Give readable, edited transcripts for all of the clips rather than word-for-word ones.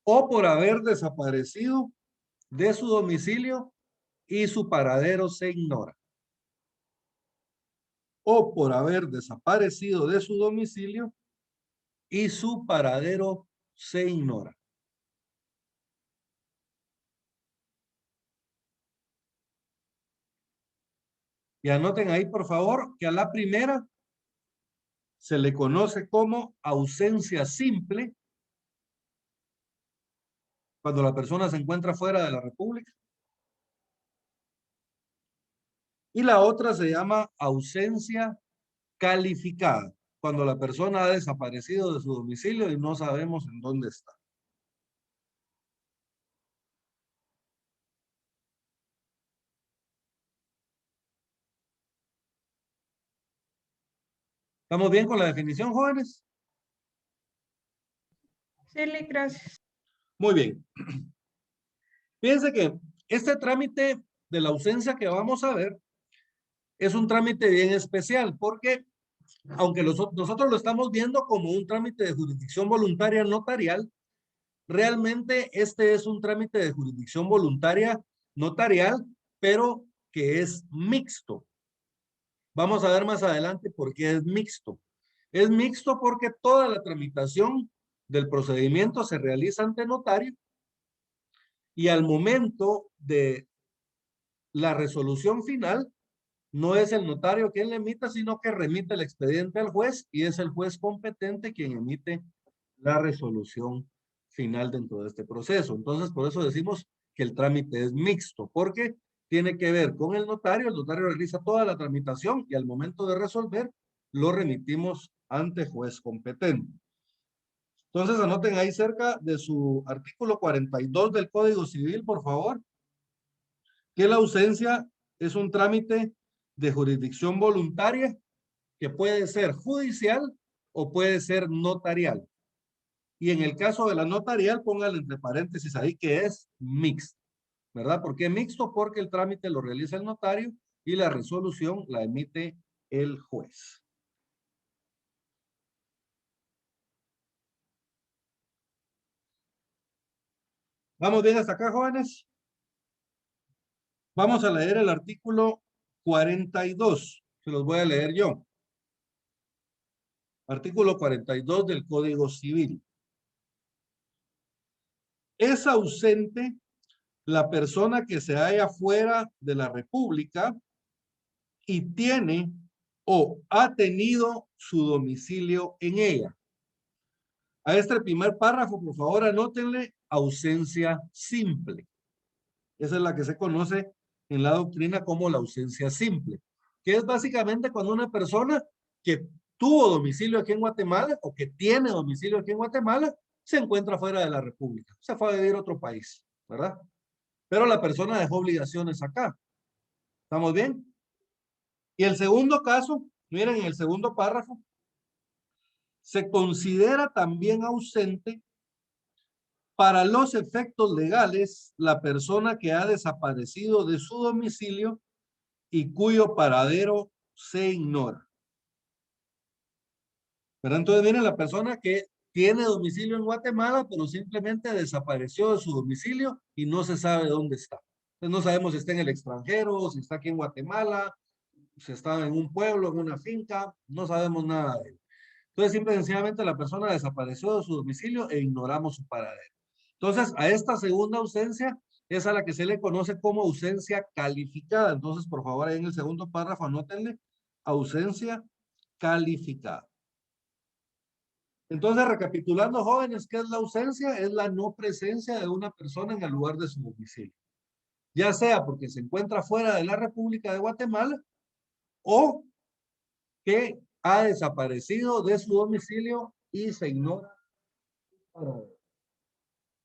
o por haber desaparecido de su domicilio y su paradero se ignora. O por haber desaparecido de su domicilio y su paradero se ignora. Y anoten ahí, por favor, que a la primera se le conoce como ausencia simple cuando la persona se encuentra fuera de la República. Y la otra se llama ausencia calificada, cuando la persona ha desaparecido de su domicilio y no sabemos en dónde está. ¿Estamos bien con la definición, jóvenes? Sí, gracias. Muy bien. Fíjense que este trámite de la ausencia que vamos a ver es un trámite bien especial porque aunque nosotros lo estamos viendo como un trámite de jurisdicción voluntaria notarial, realmente este es un trámite de jurisdicción voluntaria notarial, pero que es mixto. Vamos a ver más adelante por qué es mixto. Es mixto porque toda la tramitación del procedimiento se realiza ante notario y al momento de la resolución final, no es el notario quien le emita, sino que remite el expediente al juez y es el juez competente quien emite la resolución final dentro de este proceso. Entonces, por eso decimos que el trámite es mixto, porque tiene que ver con el notario realiza toda la tramitación y al momento de resolver, lo remitimos ante juez competente. Entonces, anoten ahí cerca de su artículo 42 del Código Civil, por favor, que la ausencia es un trámite de jurisdicción voluntaria que puede ser judicial o puede ser notarial. Y en el caso de la notarial, póngale entre paréntesis ahí que es mixto, ¿verdad? ¿Por qué mixto? Porque el trámite lo realiza el notario y la resolución la emite el juez. ¿Vamos bien hasta acá, jóvenes? Vamos a leer el artículo 42. Se los voy a leer yo. Artículo 42 del Código Civil. Es ausente la persona que se halla fuera de la República y tiene o ha tenido su domicilio en ella. A este primer párrafo, por favor, anótenle ausencia simple. Esa es la que se conoce en la doctrina como la ausencia simple, que es básicamente cuando una persona que tuvo domicilio aquí en Guatemala o que tiene domicilio aquí en Guatemala se encuentra fuera de la República, se fue a vivir a otro país, ¿verdad? Pero la persona dejó obligaciones acá. ¿Estamos bien? Y el segundo caso, miren en el segundo párrafo, se considera también ausente para los efectos legales la persona que ha desaparecido de su domicilio y cuyo paradero se ignora. Pero entonces miren la persona que tiene domicilio en Guatemala, pero simplemente desapareció de su domicilio y no se sabe dónde está. Entonces no sabemos si está en el extranjero, si está aquí en Guatemala, si está en un pueblo, en una finca, no sabemos nada de él. Entonces, simple y sencillamente la persona desapareció de su domicilio e ignoramos su paradero. Entonces, a esta segunda ausencia es a la que se le conoce como ausencia calificada. Entonces, por favor, ahí en el segundo párrafo anótenle ausencia calificada. Entonces, recapitulando, jóvenes, ¿qué es la ausencia? Es la no presencia de una persona en el lugar de su domicilio. Ya sea porque se encuentra fuera de la República de Guatemala o que ha desaparecido de su domicilio y se ignora.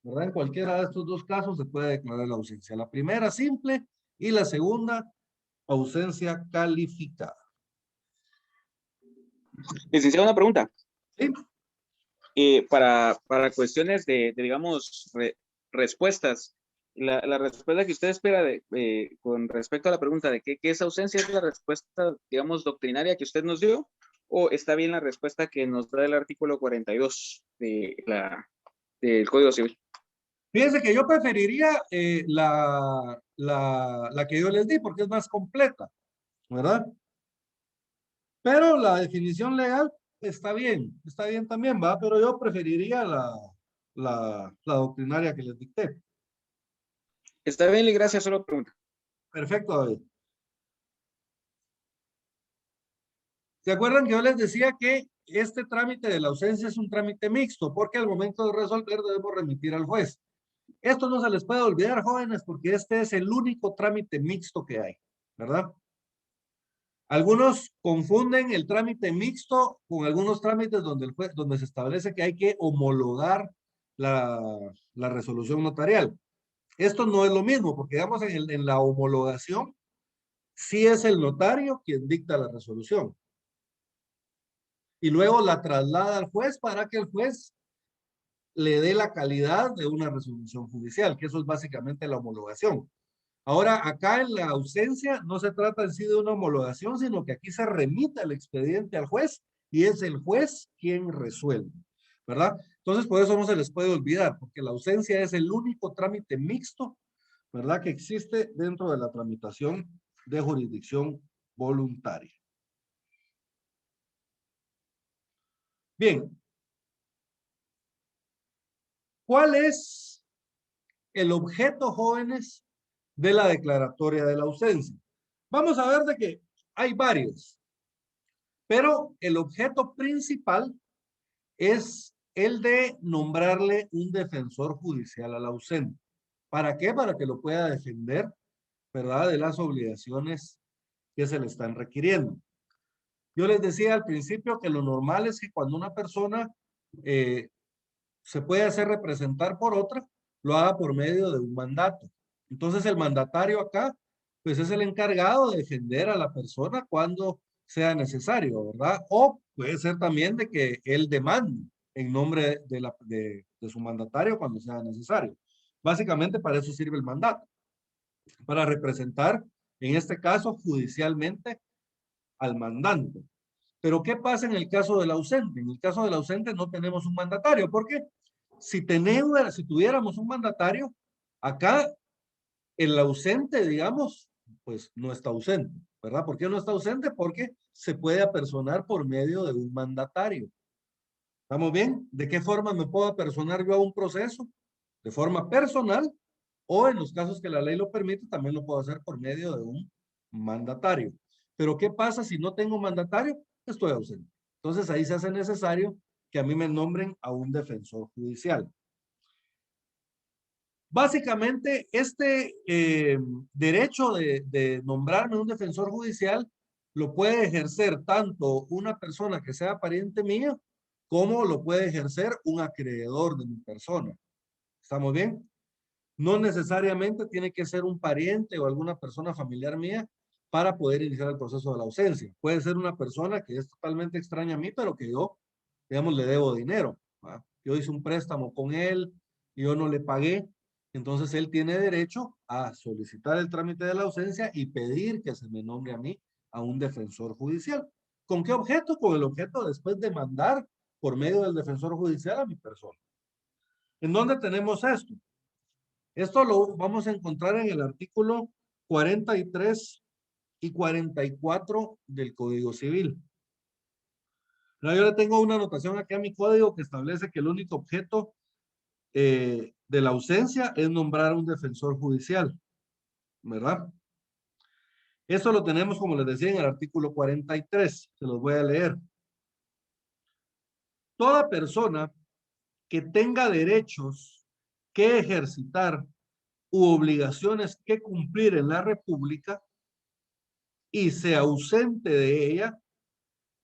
¿Verdad? En cualquiera de estos dos casos se puede declarar la ausencia. La primera simple y la segunda ausencia calificada. Licenciado, una pregunta. ¿Sí? Para cuestiones de digamos, respuestas, la respuesta que usted espera con respecto a la pregunta de qué es ausencia, ¿es la respuesta, digamos, doctrinaria que usted nos dio? ¿O está bien la respuesta que nos da el artículo 42 del Código Civil? Fíjense que yo preferiría la que yo les di porque es más completa, ¿verdad? Pero la definición legal está bien también, ¿va? Pero yo preferiría la doctrinaria que les dicté. Está bien, y gracias. Solo pregunta. Perfecto, David. ¿Se acuerdan que yo les decía que este trámite de la ausencia es un trámite mixto? Porque al momento de resolver debemos remitir al juez. Esto no se les puede olvidar, jóvenes, porque este es el único trámite mixto que hay, ¿verdad? Algunos confunden el trámite mixto con algunos trámites donde se establece que hay que homologar la resolución notarial. Esto no es lo mismo, porque digamos en la homologación, sí es el notario quien dicta la resolución. Y luego la traslada al juez para que el juez le dé la calidad de una resolución judicial, que eso es básicamente la homologación. Ahora, acá en la ausencia no se trata en sí de una homologación, sino que aquí se remite el expediente al juez y es el juez quien resuelve, ¿verdad? Entonces, por eso no se les puede olvidar, porque la ausencia es el único trámite mixto, ¿verdad? Que existe dentro de la tramitación de jurisdicción voluntaria. Bien, ¿cuál es el objeto, jóvenes, de la declaratoria de la ausencia? Vamos a ver de que hay varios, pero el objeto principal es el de nombrarle un defensor judicial al ausente. ¿Para qué? Para que lo pueda defender, ¿verdad? De las obligaciones que se le están requiriendo. Yo les decía al principio que lo normal es que cuando una persona eh, se puede hacer representar por otra, lo haga por medio de un mandato. Entonces el mandatario acá, pues es el encargado de defender a la persona cuando sea necesario, ¿verdad? O puede ser también de que él demande en nombre de su mandatario cuando sea necesario. Básicamente para eso sirve el mandato, para representar, en este caso, judicialmente al mandante. Pero ¿qué pasa en el caso del ausente? En el caso del ausente no tenemos un mandatario, porque si tuviéramos un mandatario, acá el ausente, digamos, pues no está ausente, ¿verdad? ¿Por qué no está ausente? Porque se puede apersonar por medio de un mandatario. ¿Estamos bien? ¿De qué forma me puedo apersonar yo a un proceso? De forma personal o en los casos que la ley lo permite, también lo puedo hacer por medio de un mandatario. Pero ¿qué pasa si no tengo mandatario? Estoy ausente. Entonces ahí se hace necesario que a mí me nombren a un defensor judicial. Básicamente, este derecho de nombrarme un defensor judicial lo puede ejercer tanto una persona que sea pariente mía, como lo puede ejercer un acreedor de mi persona. ¿Estamos bien? No necesariamente tiene que ser un pariente o alguna persona familiar mía para poder iniciar el proceso de la ausencia. Puede ser una persona que es totalmente extraña a mí, pero que yo, digamos, le debo dinero, ¿va? Yo hice un préstamo con él y yo no le pagué. Entonces él tiene derecho a solicitar el trámite de la ausencia y pedir que se me nombre a mí a un defensor judicial. ¿Con qué objeto? Con el objeto después de mandar por medio del defensor judicial a mi persona. ¿En dónde tenemos esto? Esto lo vamos a encontrar en el artículo 43 y 44 del Código Civil. Yo le tengo una anotación aquí a mi código que establece que el único objeto de la ausencia es nombrar un defensor judicial, ¿verdad? Eso lo tenemos, como les decía, en el artículo 43. Se los voy a leer. Toda persona que tenga derechos que ejercitar u obligaciones que cumplir en la República y se ausente de ella,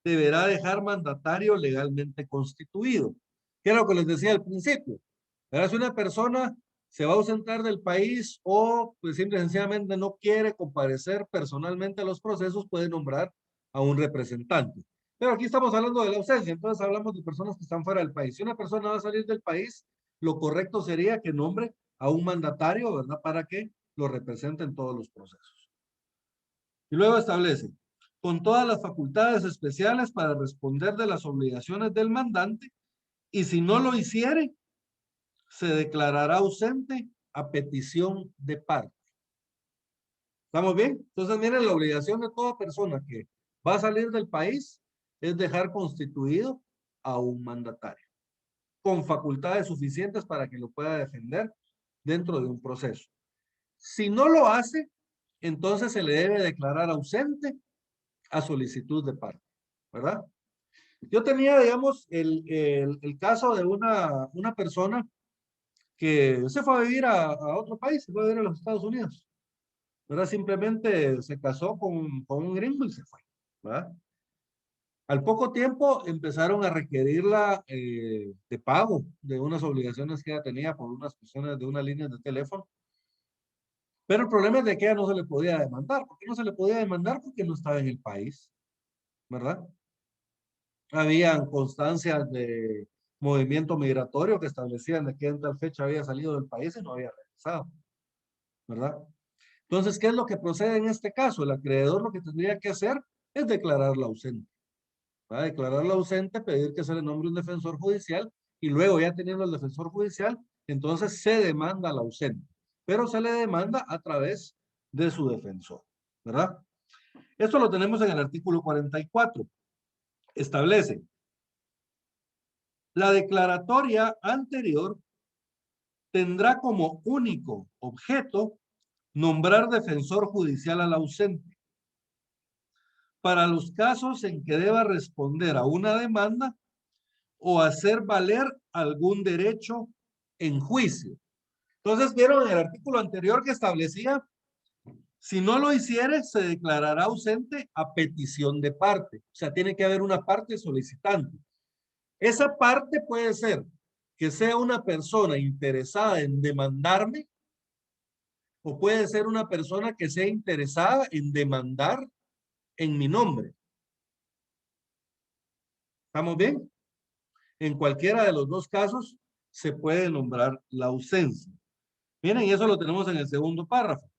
deberá dejar mandatario legalmente constituido. ¿Qué era lo que les decía al principio? Pero si una persona se va a ausentar del país o pues simple y sencillamente no quiere comparecer personalmente a los procesos, puede nombrar a un representante. Pero aquí estamos hablando de la ausencia, entonces hablamos de personas que están fuera del país. Si una persona va a salir del país, lo correcto sería que nombre a un mandatario, ¿verdad? Para que lo represente en todos los procesos. Y luego establece, con todas las facultades especiales para responder de las obligaciones del mandante, y si no lo hiciere, se declarará ausente a petición de parte. ¿Estamos bien? Entonces, miren, la obligación de toda persona que va a salir del país es dejar constituido a un mandatario con facultades suficientes para que lo pueda defender dentro de un proceso. Si no lo hace, entonces se le debe declarar ausente a solicitud de parte, ¿verdad? Yo tenía, digamos, el caso de una persona que se fue a vivir a otro país, se fue a vivir a los Estados Unidos, ¿verdad? Simplemente se casó con un gringo y se fue, ¿verdad? Al poco tiempo empezaron a requerirla de pago de unas obligaciones que ella tenía por unas cuestiones de unas líneas de teléfono. Pero el problema es de que ella no se le podía demandar. ¿Por qué no se le podía demandar? Porque no estaba en el país, ¿verdad? Habían constancias de movimiento migratorio que establecían de que en tal fecha había salido del país y no había regresado, ¿verdad? Entonces, ¿qué es lo que procede en este caso? El acreedor lo que tendría que hacer es declararla ausente. Va a declararla ausente, pedir que se le nombre un defensor judicial y luego ya teniendo el defensor judicial, entonces se demanda al ausente, pero se le demanda a través de su defensor, ¿verdad? Esto lo tenemos en el artículo 44. Establece, la declaratoria anterior tendrá como único objeto nombrar defensor judicial al ausente para los casos en que deba responder a una demanda o hacer valer algún derecho en juicio. Entonces, vieron en el artículo anterior que establecía, si no lo hiciere, se declarará ausente a petición de parte. O sea, tiene que haber una parte solicitante. Esa parte puede ser que sea una persona interesada en demandarme o puede ser una persona que sea interesada en demandar en mi nombre. ¿Estamos bien? En cualquiera de los dos casos se puede nombrar la ausencia. Miren, y eso lo tenemos en el segundo párrafo.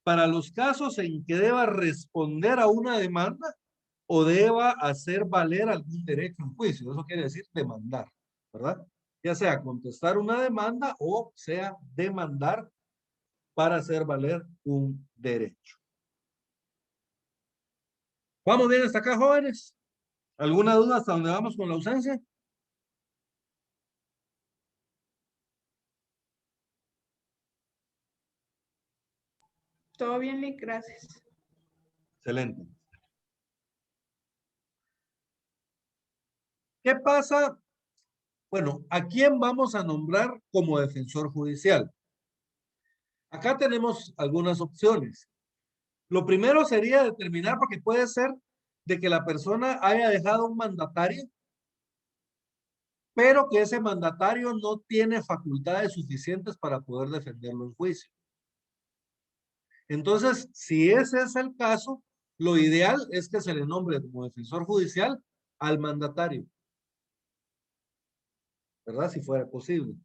Para los casos en que deba responder a una demanda o deba hacer valer algún derecho en juicio. Eso quiere decir demandar, ¿verdad? Ya sea contestar una demanda o sea demandar para hacer valer un derecho. ¿Vamos bien hasta acá, jóvenes? ¿Alguna duda hasta dónde vamos con la ausencia? Todo bien, Lick, gracias. Excelente. ¿Qué pasa? Bueno, ¿a quién vamos a nombrar como defensor judicial? Acá tenemos algunas opciones. Lo primero sería determinar, porque puede ser de que la persona haya dejado un mandatario, pero que ese mandatario no tiene facultades suficientes para poder defenderlo en juicio. Entonces, si ese es el caso, lo ideal es que se le nombre como defensor judicial al mandatario, ¿verdad? Si fuera posible.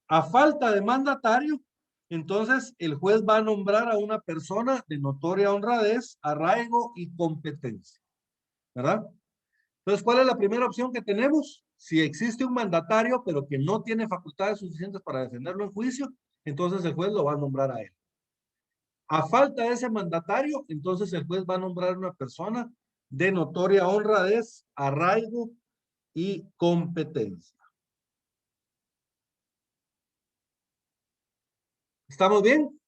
A falta de mandatario, entonces el juez va a nombrar a una persona de notoria honradez, arraigo y competencia, ¿verdad? Entonces, ¿cuál es la primera opción que tenemos? Si existe un mandatario, pero que no tiene facultades suficientes para defenderlo en juicio, entonces el juez lo va a nombrar a él. A falta de ese mandatario, entonces el juez va a nombrar a una persona de notoria honradez, arraigo y competencia. ¿Estamos bien?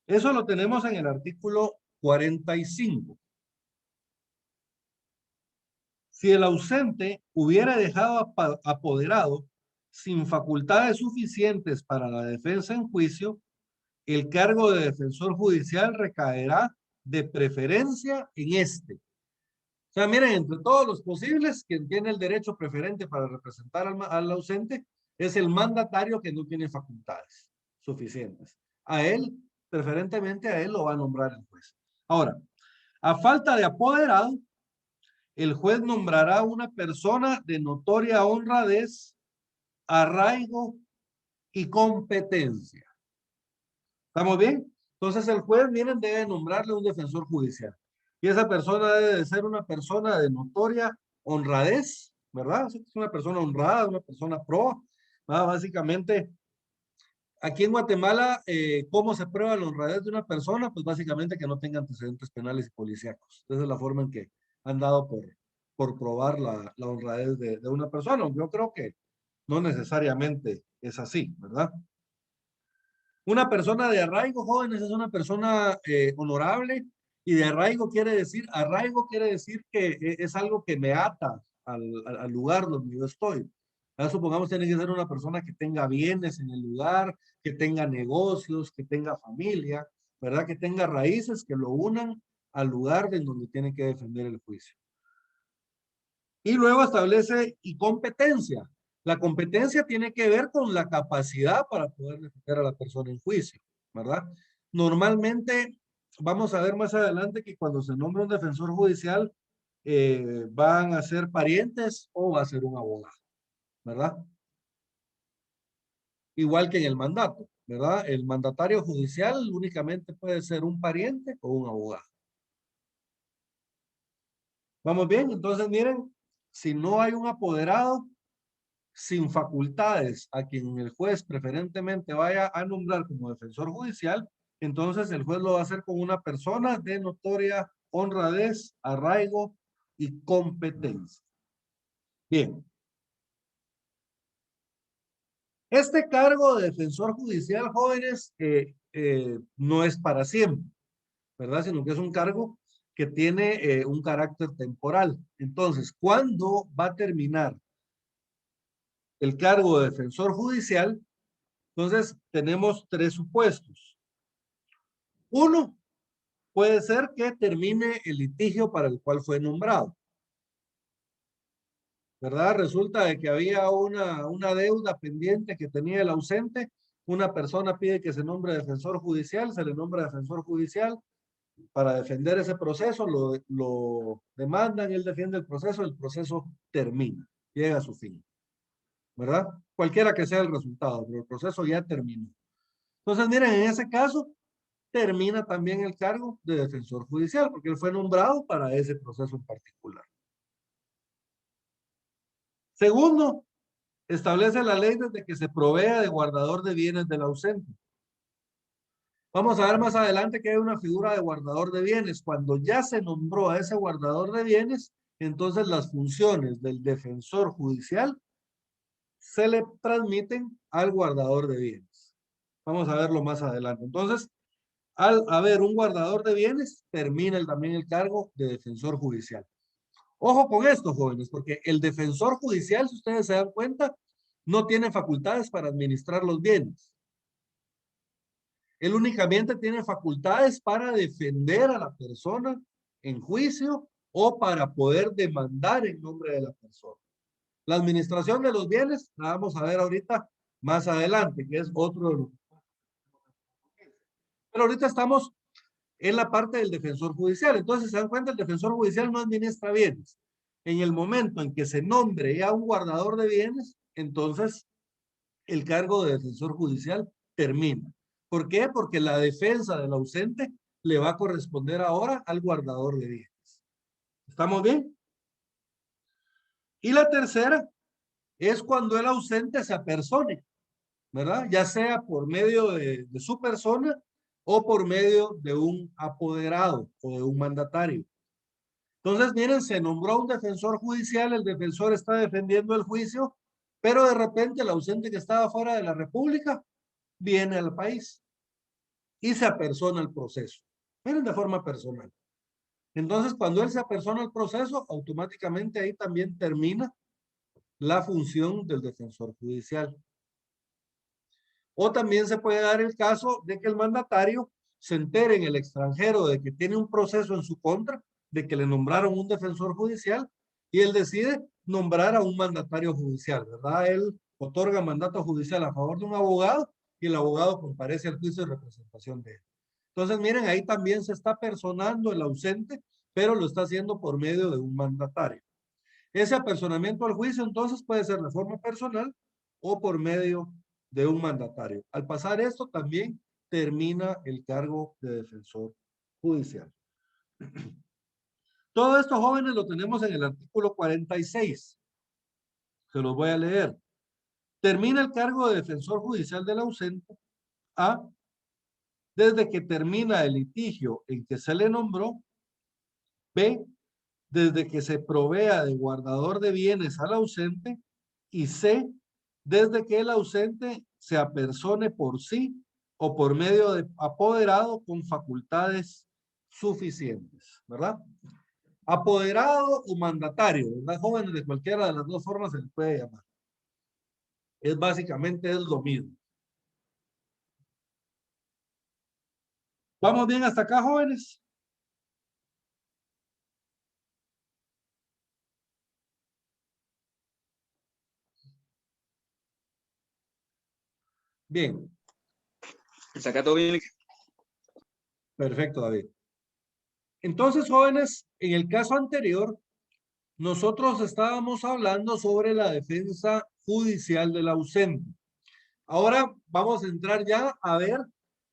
Eso lo tenemos en el artículo 45. Si el ausente hubiera dejado apoderado sin facultades suficientes para la defensa en juicio, el cargo de defensor judicial recaerá de preferencia en este. O sea, miren, entre todos los posibles, quien tiene el derecho preferente para representar al ausente es el mandatario que no tiene facultades suficientes. A él, preferentemente a él lo va a nombrar el juez. Ahora, a falta de apoderado, el juez nombrará una persona de notoria honradez, arraigo y competencia. ¿Estamos bien? Entonces el juez, miren, debe nombrarle un defensor judicial. Y esa persona debe de ser una persona de notoria honradez, ¿verdad? Es una persona honrada, una persona pro, ¿verdad? Básicamente, aquí en Guatemala, ¿cómo se prueba la honradez de una persona? Pues básicamente que no tenga antecedentes penales y policíacos. Esa es la forma en que han dado por probar la honradez de una persona. Yo creo que no necesariamente es así, ¿verdad? Una persona de arraigo, jóvenes, es una persona honorable, y de arraigo quiere decir que es algo que me ata al lugar donde yo estoy. Ahora, supongamos tiene que ser una persona que tenga bienes en el lugar, que tenga negocios, que tenga familia, ¿verdad? Que tenga raíces que lo unan al lugar en donde tiene que defender el juicio. Y luego establece y competencia. La competencia tiene que ver con la capacidad para poder defender a la persona en juicio, ¿verdad? Normalmente, vamos a ver más adelante que cuando se nombra un defensor judicial, van a ser parientes o va a ser un abogado, ¿verdad? Igual que en el mandato, ¿verdad? El mandatario judicial únicamente puede ser un pariente o un abogado. ¿Vamos bien? Entonces, miren, si no hay un apoderado sin facultades a quien el juez preferentemente vaya a nombrar como defensor judicial, entonces el juez lo va a hacer con una persona de notoria honradez, arraigo y competencia. Bien. Este cargo de defensor judicial, jóvenes, no es para siempre, ¿verdad? Sino que es un cargo que tiene un carácter temporal. Entonces, ¿cuándo va a terminar el cargo de defensor judicial? Entonces, tenemos tres supuestos. Uno, puede ser que termine el litigio para el cual fue nombrado, ¿verdad? Resulta de que había una deuda pendiente que tenía el ausente, una persona pide que se nombre defensor judicial, se le nombra defensor judicial para defender ese proceso, lo demandan, él defiende el proceso termina, llega a su fin, ¿verdad? Cualquiera que sea el resultado, pero el proceso ya terminó. Entonces, miren, en ese caso, termina también el cargo de defensor judicial, porque él fue nombrado para ese proceso en particular. Segundo, establece la ley desde que se provea de guardador de bienes del ausente. Vamos a ver más adelante que hay una figura de guardador de bienes. Cuando ya se nombró a ese guardador de bienes, entonces las funciones del defensor judicial se le transmiten al guardador de bienes. Vamos a verlo más adelante. Entonces, al haber un guardador de bienes, termina también el cargo de defensor judicial. Ojo con esto, jóvenes, porque el defensor judicial, si ustedes se dan cuenta, no tiene facultades para administrar los bienes. Él únicamente tiene facultades para defender a la persona en juicio o para poder demandar en nombre de la persona. La administración de los bienes la vamos a ver ahorita más adelante, que es otro de los... Pero ahorita estamos en la parte del defensor judicial. Entonces, se dan cuenta, el defensor judicial no administra bienes. En el momento en que se nombre ya un guardador de bienes, entonces el cargo de defensor judicial termina. ¿Por qué? Porque la defensa del ausente le va a corresponder ahora al guardador de bienes. ¿Estamos bien? Y la tercera es cuando el ausente se apersone, ¿verdad? Ya sea por medio de su persona o por medio de un apoderado o de un mandatario. Entonces, miren, se nombró un defensor judicial, el defensor está defendiendo el juicio, pero de repente el ausente que estaba fuera de la República viene al país y se apersona el proceso. Miren, de forma personal. Entonces, cuando él se apersona el proceso, automáticamente ahí también termina la función del defensor judicial. O también se puede dar el caso de que el mandatario se entere en el extranjero de que tiene un proceso en su contra, de que le nombraron un defensor judicial y él decide nombrar a un mandatario judicial, ¿verdad? Él otorga mandato judicial a favor de un abogado y el abogado comparece al juicio de representación de él. Entonces, miren, ahí también se está personando el ausente, pero lo está haciendo por medio de un mandatario. Ese apersonamiento al juicio entonces puede ser de forma personal o por medio de un mandatario. Al pasar esto también termina el cargo de defensor judicial. Todo esto, jóvenes, lo tenemos en el artículo 46. Se los voy a leer. Termina el cargo de defensor judicial del ausente A, desde que termina el litigio en que se le nombró. B, desde que se provea de guardador de bienes al ausente. Y C, desde que el ausente se apersone por sí o por medio de apoderado con facultades suficientes, ¿verdad? Apoderado o mandatario, ¿verdad? Jóvenes, de cualquiera de las dos formas se les puede llamar. Es básicamente es lo mismo. ¿Vamos bien hasta acá, jóvenes? Bien. Saca todo bien. Perfecto, David. Entonces, jóvenes, en el caso anterior, nosotros estábamos hablando sobre la defensa judicial del ausente. Ahora vamos a entrar ya a ver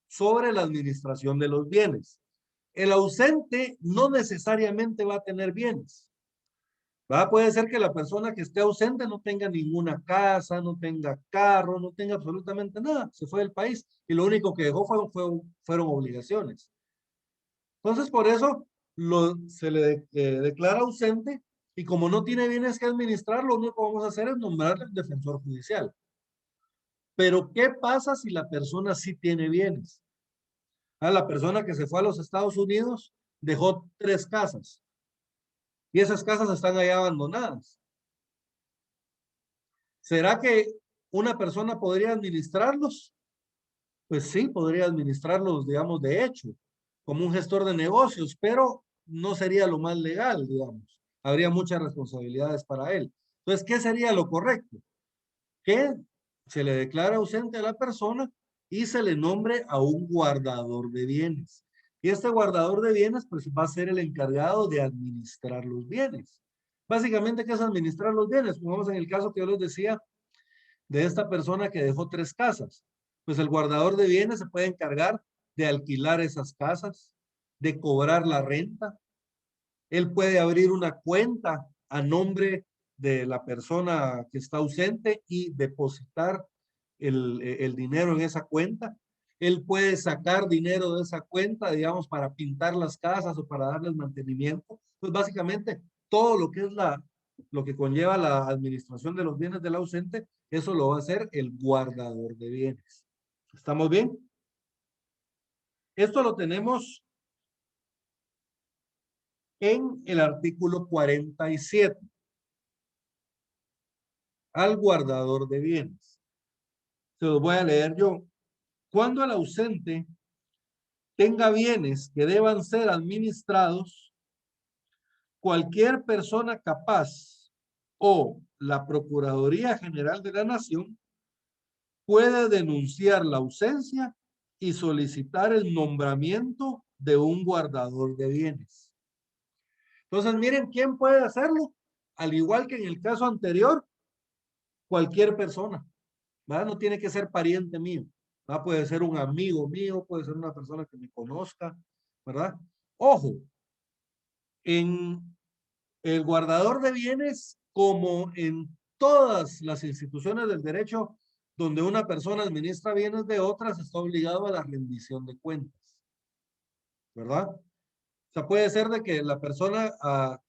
sobre la administración de los bienes. El ausente no necesariamente va a tener bienes. ¿Verdad? Puede ser que la persona que esté ausente no tenga ninguna casa, no tenga carro, no tenga absolutamente nada. Se fue del país y lo único que dejó fueron obligaciones. Entonces, por eso se le declara ausente y como no tiene bienes que administrar, lo único que vamos a hacer es nombrarle el defensor judicial. Pero, ¿qué pasa si la persona sí tiene bienes? La persona que se fue a los Estados Unidos dejó 3 casas y esas casas están ahí abandonadas. ¿Será que una persona podría administrarlos? Pues sí, podría administrarlos, digamos, de hecho, como un gestor de negocios, pero no sería lo más legal, digamos. Habría muchas responsabilidades para él. Entonces, ¿qué sería lo correcto? Que se le declara ausente a la persona y se le nombre a un guardador de bienes. Y este guardador de bienes, pues va a ser el encargado de administrar los bienes. Básicamente, ¿qué es administrar los bienes? Pongamos en el caso que yo les decía de esta persona que dejó 3 casas. Pues el guardador de bienes se puede encargar de alquilar esas casas, de cobrar la renta. Él puede abrir una cuenta a nombre de la persona que está ausente y depositar el dinero en esa cuenta. Él puede sacar dinero de esa cuenta, digamos, para pintar las casas o para darles mantenimiento. Pues básicamente todo lo que es lo que conlleva la administración de los bienes del ausente, eso lo va a hacer el guardador de bienes. ¿Estamos bien? Esto lo tenemos en el artículo 47. Al guardador de bienes. Se los voy a leer yo. Cuando el ausente tenga bienes que deban ser administrados, cualquier persona capaz o la Procuraduría General de la Nación puede denunciar la ausencia y solicitar el nombramiento de un guardador de bienes. Entonces, miren, ¿quién puede hacerlo? Al igual que en el caso anterior, cualquier persona, ¿verdad? No tiene que ser pariente mío, ¿verdad? Puede ser un amigo mío, puede ser una persona que me conozca, ¿verdad? Ojo, en el guardador de bienes, como en todas las instituciones del derecho donde una persona administra bienes de otras, está obligado a la rendición de cuentas, ¿verdad? O sea, puede ser de que la persona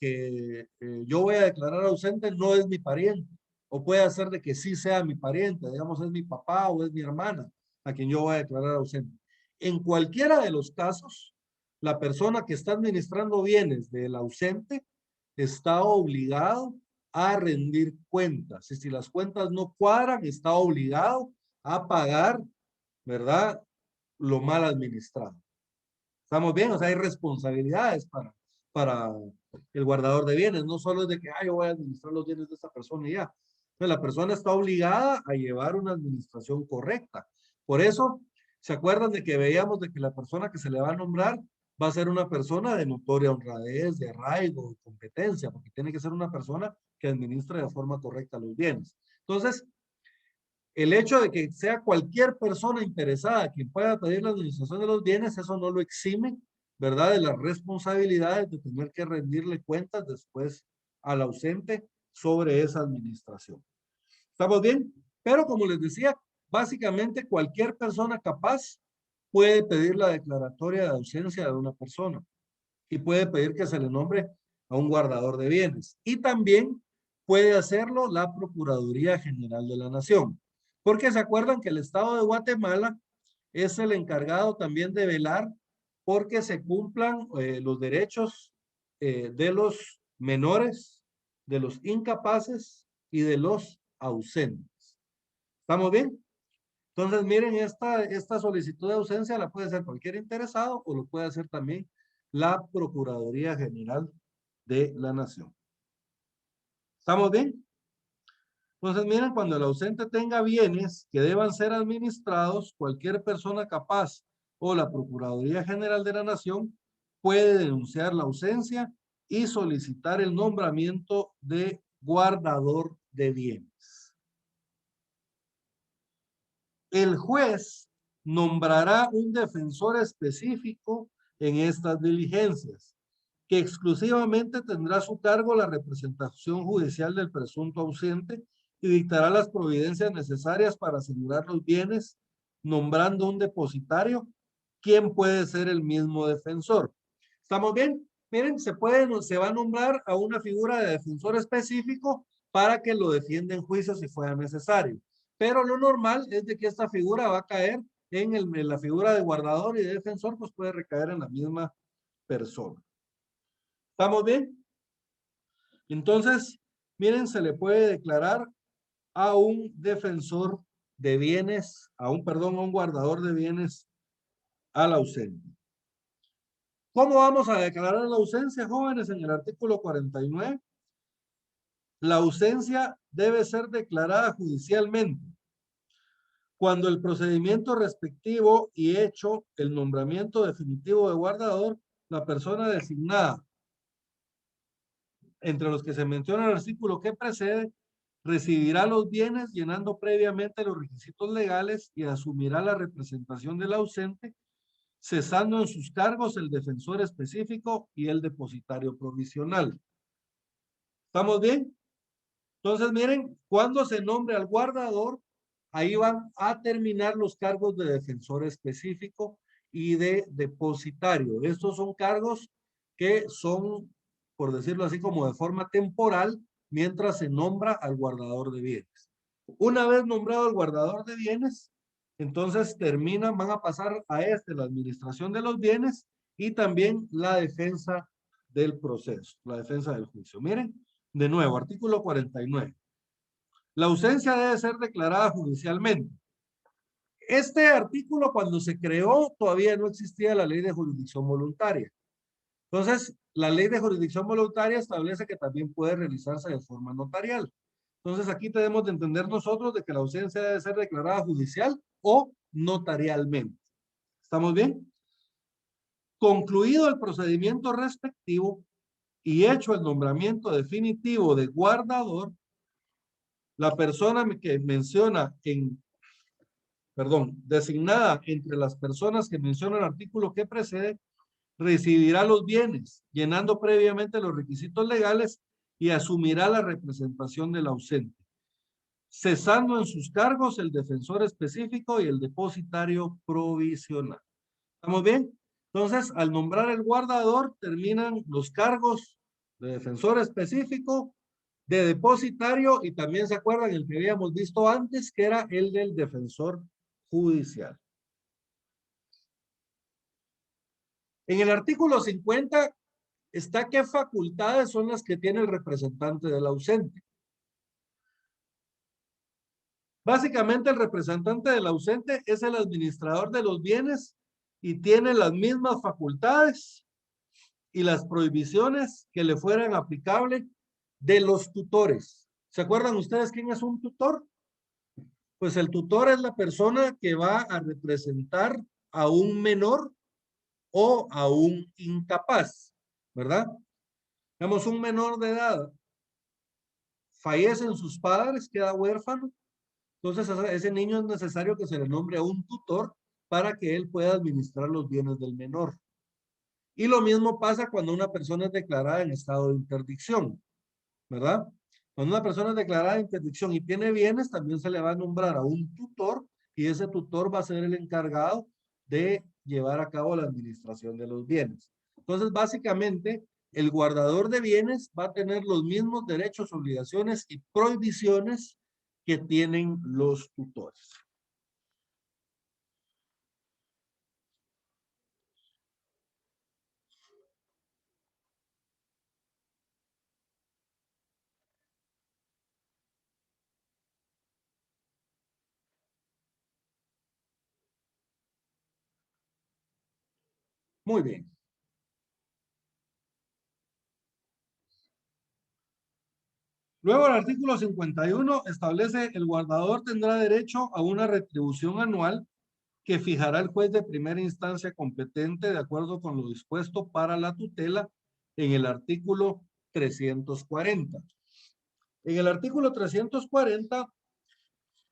que yo voy a declarar ausente no es mi pariente, o puede ser de que sí sea mi pariente, digamos es mi papá o es mi hermana a quien yo voy a declarar ausente. En cualquiera de los casos, la persona que está administrando bienes del ausente está obligado a rendir cuentas. Y si las cuentas no cuadran, está obligado a pagar, ¿verdad? Lo mal administrado. ¿Estamos bien? O sea, hay responsabilidades para el guardador de bienes. No solo es de que, yo voy a administrar los bienes de esta persona y ya. Entonces, la persona está obligada a llevar una administración correcta. Por eso, ¿se acuerdan de que veíamos de que la persona que se le va a nombrar va a ser una persona de notoria honradez, de arraigo, de competencia, porque tiene que ser una persona que administre de forma correcta los bienes? Entonces, el hecho de que sea cualquier persona interesada quien pueda pedir la administración de los bienes, eso no lo exime ¿verdad? De las responsabilidades de tener que rendirle cuentas después al ausente sobre esa administración. ¿Estamos bien? Pero como les decía, básicamente cualquier persona capaz puede pedir la declaratoria de ausencia de una persona y puede pedir que se le nombre a un guardador de bienes. Y también puede hacerlo la Procuraduría General de la Nación. Porque se acuerdan que el Estado de Guatemala es el encargado también de velar porque se cumplan los derechos de los menores, de los incapaces y de los ausentes. ¿Estamos bien? Entonces, miren, esta solicitud de ausencia la puede hacer cualquier interesado o lo puede hacer también la Procuraduría General de la Nación. ¿Estamos bien? Entonces, miren, cuando el ausente tenga bienes que deban ser administrados, cualquier persona capaz o la Procuraduría General de la Nación puede denunciar la ausencia y solicitar el nombramiento de guardador de bienes. El juez nombrará un defensor específico en estas diligencias, que exclusivamente tendrá a su cargo la representación judicial del presunto ausente y dictará las providencias necesarias para asegurar los bienes, nombrando un depositario, quien puede ser el mismo defensor. ¿Estamos bien? Miren, se va a nombrar a una figura de defensor específico para que lo defienda en juicio si fuera necesario. Pero lo normal es de que esta figura va a caer en la figura de guardador y de defensor, pues puede recaer en la misma persona. ¿Estamos bien? Entonces, miren, se le puede declarar a un defensor de bienes, a un guardador de bienes al ausente. ¿Cómo vamos a declarar la ausencia, jóvenes? En el artículo 49, la ausencia debe ser declarada judicialmente cuando el procedimiento respectivo y hecho el nombramiento definitivo de guardador, la persona designada entre los que se menciona el artículo que precede, recibirá los bienes llenando previamente los requisitos legales y asumirá la representación del ausente, cesando en sus cargos el defensor específico y el depositario provisional. ¿Estamos bien? Entonces, miren, cuando se nombre al guardador, ahí van a terminar los cargos de defensor específico y de depositario. Estos son cargos que son, por decirlo así, como de forma temporal, mientras se nombra al guardador de bienes. Una vez nombrado el guardador de bienes, entonces van a pasar a la administración de los bienes y también la defensa del proceso, la defensa del juicio. Miren, de nuevo, artículo 49. La ausencia debe ser declarada judicialmente. Este artículo, cuando se creó, todavía no existía la ley de jurisdicción voluntaria. Entonces, la ley de jurisdicción voluntaria establece que también puede realizarse de forma notarial. Entonces, aquí tenemos de entender nosotros de que la ausencia debe ser declarada judicial o notarialmente. ¿Estamos bien? Concluido el procedimiento respectivo y hecho el nombramiento definitivo de guardador, la persona que menciona designada entre las personas que menciona el artículo que precede, recibirá los bienes, llenando previamente los requisitos legales y asumirá la representación del ausente, cesando en sus cargos el defensor específico y el depositario provisional. ¿Estamos bien? Entonces, al nombrar el guardador, terminan los cargos de defensor específico, de depositario y también se acuerdan el que habíamos visto antes, que era el del defensor judicial. En el artículo 50 está qué facultades son las que tiene el representante del ausente. Básicamente el representante del ausente es el administrador de los bienes y tiene las mismas facultades y las prohibiciones que le fueran aplicables de los tutores. ¿Se acuerdan ustedes quién es un tutor? Pues el tutor es la persona que va a representar a un menor o a un incapaz, ¿verdad? Digamos, un menor de edad, fallecen sus padres, queda huérfano, entonces a ese niño es necesario que se le nombre a un tutor para que él pueda administrar los bienes del menor. Y lo mismo pasa cuando una persona es declarada en estado de interdicción, ¿verdad? Cuando una persona es declarada en interdicción y tiene bienes, también se le va a nombrar a un tutor y ese tutor va a ser el encargado de llevar a cabo la administración de los bienes. Entonces, básicamente, el guardador de bienes va a tener los mismos derechos, obligaciones y prohibiciones que tienen los tutores. Muy bien. Luego, el artículo 51 establece el guardador tendrá derecho a una retribución anual que fijará el juez de primera instancia competente de acuerdo con lo dispuesto para la tutela en el artículo 340. En el artículo 340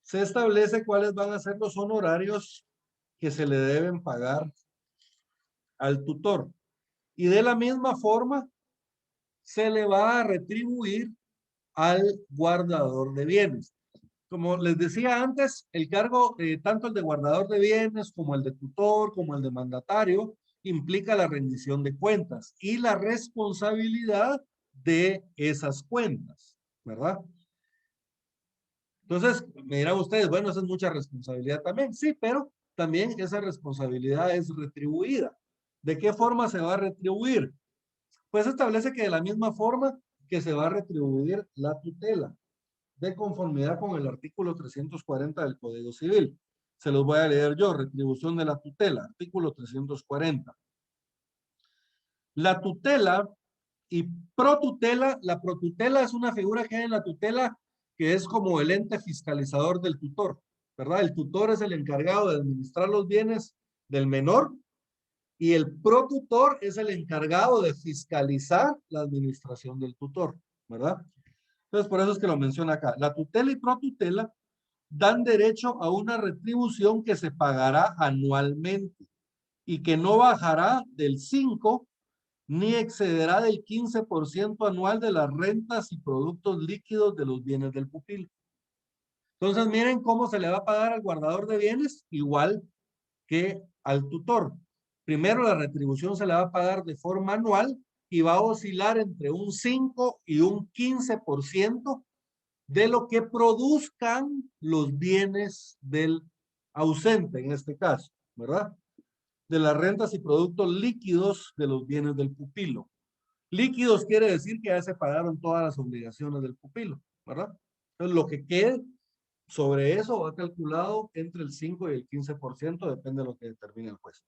se establece cuáles van a ser los honorarios que se le deben pagar al tutor. Y de la misma forma se le va a retribuir al guardador de bienes. Como les decía antes, el cargo, tanto el de guardador de bienes como el de tutor, como el de mandatario, implica la rendición de cuentas y la responsabilidad de esas cuentas, ¿verdad? Entonces, me dirán ustedes, bueno, esa es mucha responsabilidad también. Sí, pero también esa responsabilidad es retribuida. ¿De qué forma se va a retribuir? Pues establece que de la misma forma que se va a retribuir la tutela, de conformidad con el artículo 340 del Código Civil. Se los voy a leer yo, retribución de la tutela, artículo 340. La tutela y protutela, la protutela es una figura que hay en la tutela que es como el ente fiscalizador del tutor, ¿verdad? El tutor es el encargado de administrar los bienes del menor y el protutor es el encargado de fiscalizar la administración del tutor, ¿verdad? Entonces, por eso es que lo menciona acá. La tutela y protutela dan derecho a una retribución que se pagará anualmente y que no bajará del 5 ni excederá del 15% anual de las rentas y productos líquidos de los bienes del pupilo. Entonces, miren cómo se le va a pagar al guardador de bienes, igual que al tutor. Primero, la retribución se le va a pagar de forma anual y va a oscilar entre un 5 y un 15% de lo que produzcan los bienes del ausente, en este caso, ¿verdad? De las rentas y productos líquidos de los bienes del pupilo. Líquidos quiere decir que ya se pagaron todas las obligaciones del pupilo, ¿verdad? Entonces, lo que quede sobre eso va calculado entre el 5 y el 15%, depende de lo que determine el juez.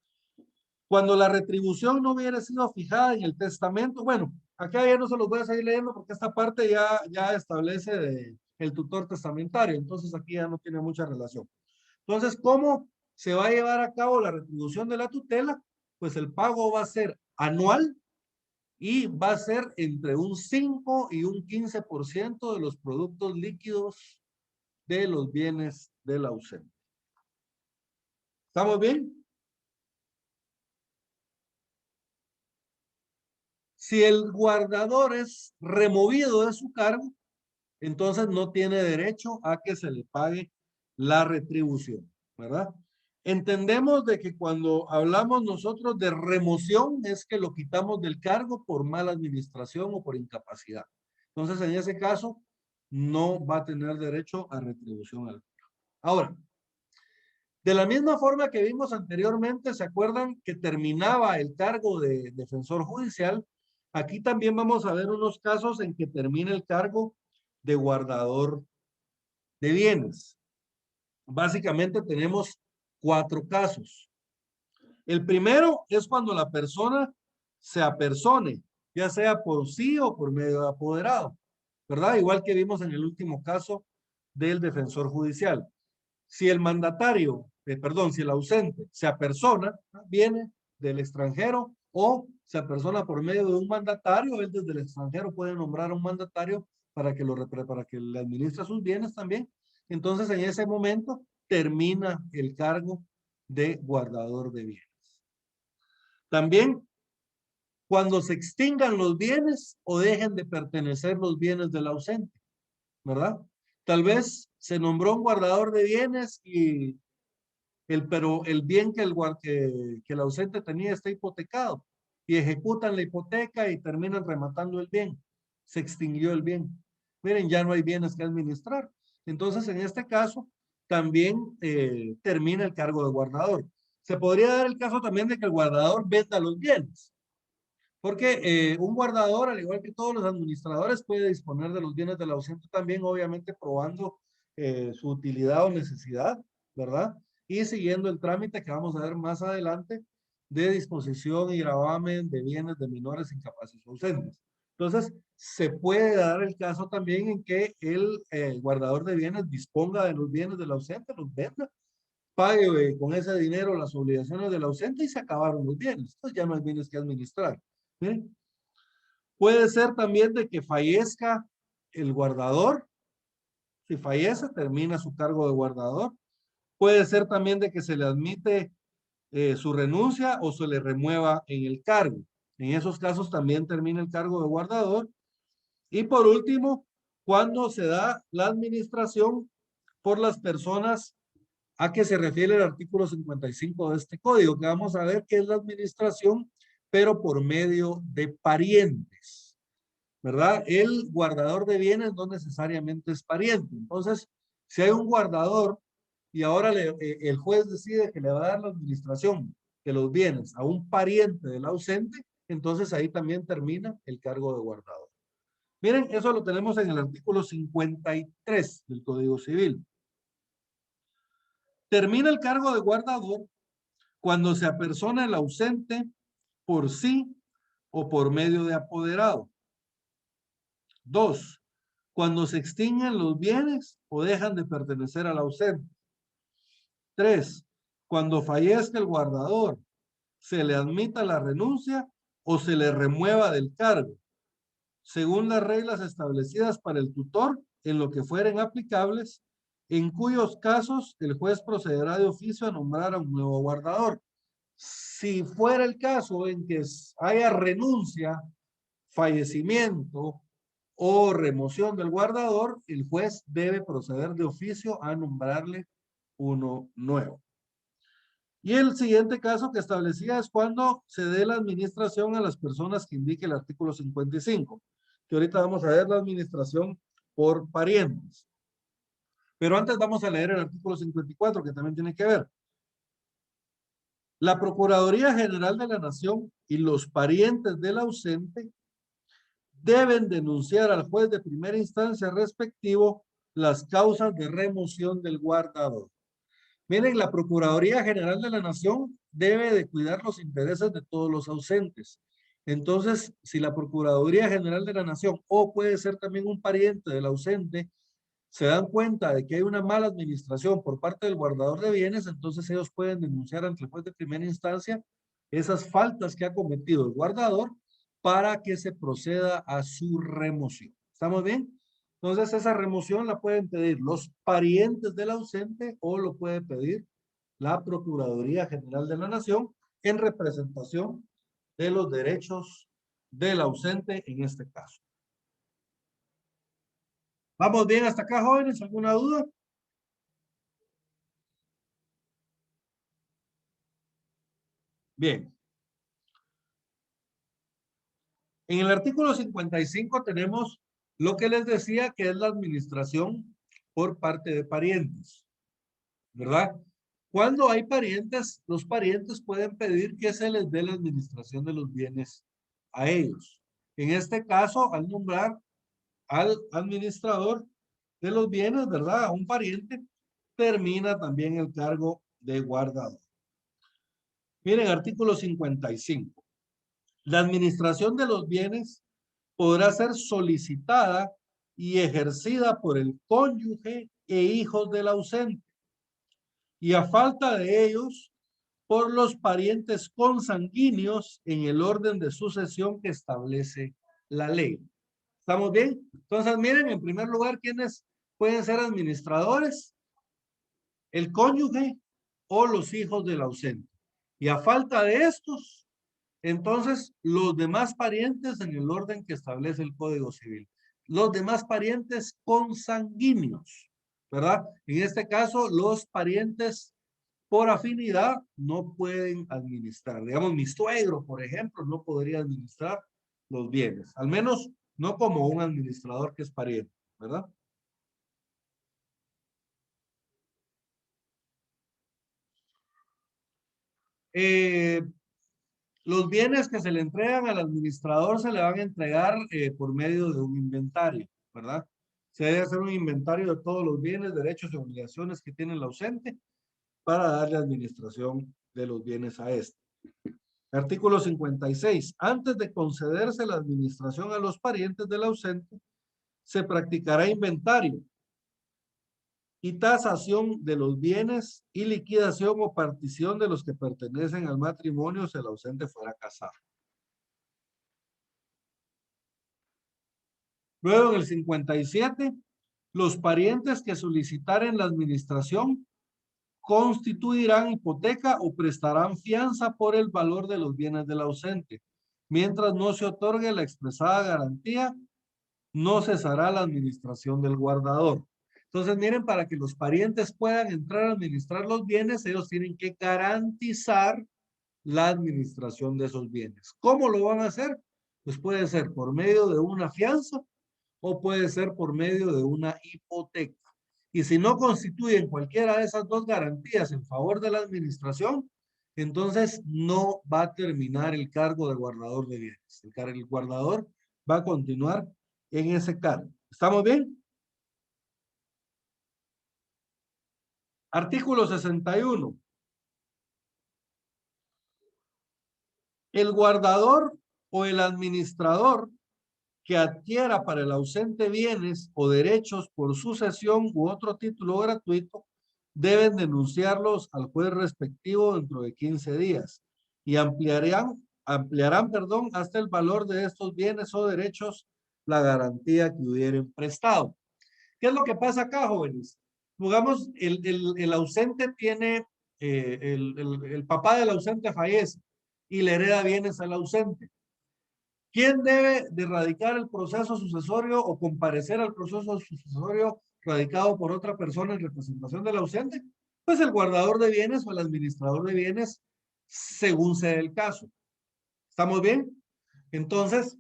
Cuando la retribución no hubiera sido fijada en el testamento, bueno, acá ya no se los voy a seguir leyendo porque esta parte ya establece el tutor testamentario, entonces aquí ya no tiene mucha relación. Entonces, ¿cómo se va a llevar a cabo la retribución de la tutela? Pues el pago va a ser anual y va a ser entre un 5 y un 15% de los productos líquidos de los bienes del ausente. ¿Estamos bien? Si el guardador es removido de su cargo, entonces no tiene derecho a que se le pague la retribución, ¿verdad? Entendemos de que cuando hablamos nosotros de remoción es que lo quitamos del cargo por mala administración o por incapacidad. Entonces, en ese caso, no va a tener derecho a retribución alguna. Ahora, de la misma forma que vimos anteriormente, ¿se acuerdan que terminaba el cargo de defensor judicial? Aquí también vamos a ver unos casos en que termina el cargo de guardador de bienes. Básicamente tenemos 4 casos. El primero es cuando la persona se apersone, ya sea por sí o por medio de apoderado, ¿verdad? Igual que vimos en el último caso del defensor judicial. Si el mandatario, perdón, si el ausente se apersona, viene del extranjero o se apersona por medio de un mandatario, él desde el extranjero puede nombrar a un mandatario para que le administre sus bienes también. Entonces, en ese momento termina el cargo de guardador de bienes. También cuando se extingan los bienes o dejen de pertenecer los bienes del ausente, ¿verdad? Tal vez se nombró un guardador de bienes y pero el bien que el ausente tenía está hipotecado y ejecutan la hipoteca y terminan rematando el bien. Se extinguió el bien. Miren, ya no hay bienes que administrar. Entonces, en este caso, también termina el cargo de guardador. Se podría dar el caso también de que el guardador venda los bienes. Porque un guardador, al igual que todos los administradores, puede disponer de los bienes del ausente también, obviamente probando su utilidad o necesidad, ¿verdad? Y siguiendo el trámite que vamos a ver más adelante de disposición y gravamen de bienes de menores incapaces o ausentes. Entonces, se puede dar el caso también en que el guardador de bienes disponga de los bienes del ausente, los venda, pague con ese dinero las obligaciones del ausente y se acabaron los bienes. Entonces ya no hay bienes que administrar. ¿Sí? Puede ser también de que fallezca el guardador. Si fallece, termina su cargo de guardador. Puede ser también de que se le admite su renuncia o se le remueva en el cargo. En esos casos también termina el cargo de guardador. Y por último, cuando se da la administración por las personas a que se refiere el artículo 55 de este código, que vamos a ver que es la administración, pero por medio de parientes, ¿verdad? El guardador de bienes no necesariamente es pariente. Entonces, si hay un guardador y ahora el juez decide que le va a dar la administración de los bienes a un pariente del ausente, entonces ahí también termina el cargo de guardador. Miren, eso lo tenemos en el artículo 53 del Código Civil. Termina el cargo de guardador cuando se apersona el ausente por sí o por medio de apoderado. 2. Cuando se extinguen los bienes o dejan de pertenecer al ausente. 3. Cuando fallezca el guardador, se le admita la renuncia o se le remueva del cargo, según las reglas establecidas para el tutor en lo que fueren aplicables, en cuyos casos el juez procederá de oficio a nombrar a un nuevo guardador. Si fuera el caso en que haya renuncia, fallecimiento o remoción del guardador, el juez debe proceder de oficio a nombrarle uno nuevo. Y el siguiente caso que establecía es cuando se dé la administración a las personas que indique el artículo 55, que ahorita vamos a ver la administración por parientes. Pero antes vamos a leer el artículo 54, que también tiene que ver. La Procuraduría General de la Nación y los parientes del ausente deben denunciar al juez de primera instancia respectivo las causas de remoción del guardador. Miren, la Procuraduría General de la Nación debe de cuidar los intereses de todos los ausentes. Entonces, si la Procuraduría General de la Nación, o puede ser también un pariente del ausente, se dan cuenta de que hay una mala administración por parte del guardador de bienes, entonces ellos pueden denunciar ante el juez de primera instancia esas faltas que ha cometido el guardador para que se proceda a su remoción. ¿Estamos bien? Entonces esa remoción la pueden pedir los parientes del ausente o lo puede pedir la Procuraduría General de la Nación en representación de los derechos del ausente en este caso. ¿Vamos bien hasta acá, jóvenes? ¿Alguna duda? Bien. En el artículo 55 tenemos lo que les decía que es la administración por parte de parientes, ¿verdad? Cuando hay parientes, los parientes pueden pedir que se les dé la administración de los bienes a ellos. En este caso, al nombrar al administrador de los bienes, ¿verdad? A un pariente, termina también el cargo de guardador. Miren, artículo 55. La administración de los bienes podrá ser solicitada y ejercida por el cónyuge e hijos del ausente, y a falta de ellos, por los parientes consanguíneos en el orden de sucesión que establece la ley. ¿Estamos bien? Entonces, miren, en primer lugar, ¿quiénes pueden ser administradores? El cónyuge o los hijos del ausente. Y a falta de estos, Entonces, los demás parientes en el orden que establece el Código Civil. Los demás parientes consanguíneos, ¿verdad? En este caso, los parientes por afinidad no pueden administrar. Digamos, mi suegro, por ejemplo, no podría administrar los bienes, al menos no como un administrador que es pariente, ¿verdad? Los bienes que se le entregan al administrador se le van a entregar por medio de un inventario, ¿verdad? Se debe hacer un inventario de todos los bienes, derechos y obligaciones que tiene el ausente para darle administración de los bienes a este. Artículo 56. Antes de concederse la administración a los parientes del ausente, se practicará inventario y tasación de los bienes y liquidación o partición de los que pertenecen al matrimonio si el ausente fuera casado. Luego en el 57, los parientes que solicitaren la administración constituirán hipoteca o prestarán fianza por el valor de los bienes del ausente. Mientras no se otorgue la expresada garantía, no cesará la administración del guardador. Entonces, miren, para que los parientes puedan entrar a administrar los bienes, ellos tienen que garantizar la administración de esos bienes. ¿Cómo lo van a hacer? Pues puede ser por medio de una fianza o puede ser por medio de una hipoteca. Y si no constituyen cualquiera de esas dos garantías en favor de la administración, entonces no va a terminar el cargo de guardador de bienes. El guardador va a continuar en ese cargo. ¿Estamos bien? Artículo 61. El guardador o el administrador que adquiera para el ausente bienes o derechos por sucesión u otro título gratuito deben denunciarlos al juez respectivo dentro de 15 días y ampliarán, hasta el valor de estos bienes o derechos la garantía que hubieran prestado. ¿Qué es lo que pasa acá, jóvenes? Digamos, el ausente tiene, el papá del ausente fallece y le hereda bienes al ausente. ¿Quién debe de radicar el proceso sucesorio o comparecer al proceso sucesorio radicado por otra persona en representación del ausente? Pues el guardador de bienes o el administrador de bienes, según sea el caso. ¿Estamos bien? Entonces,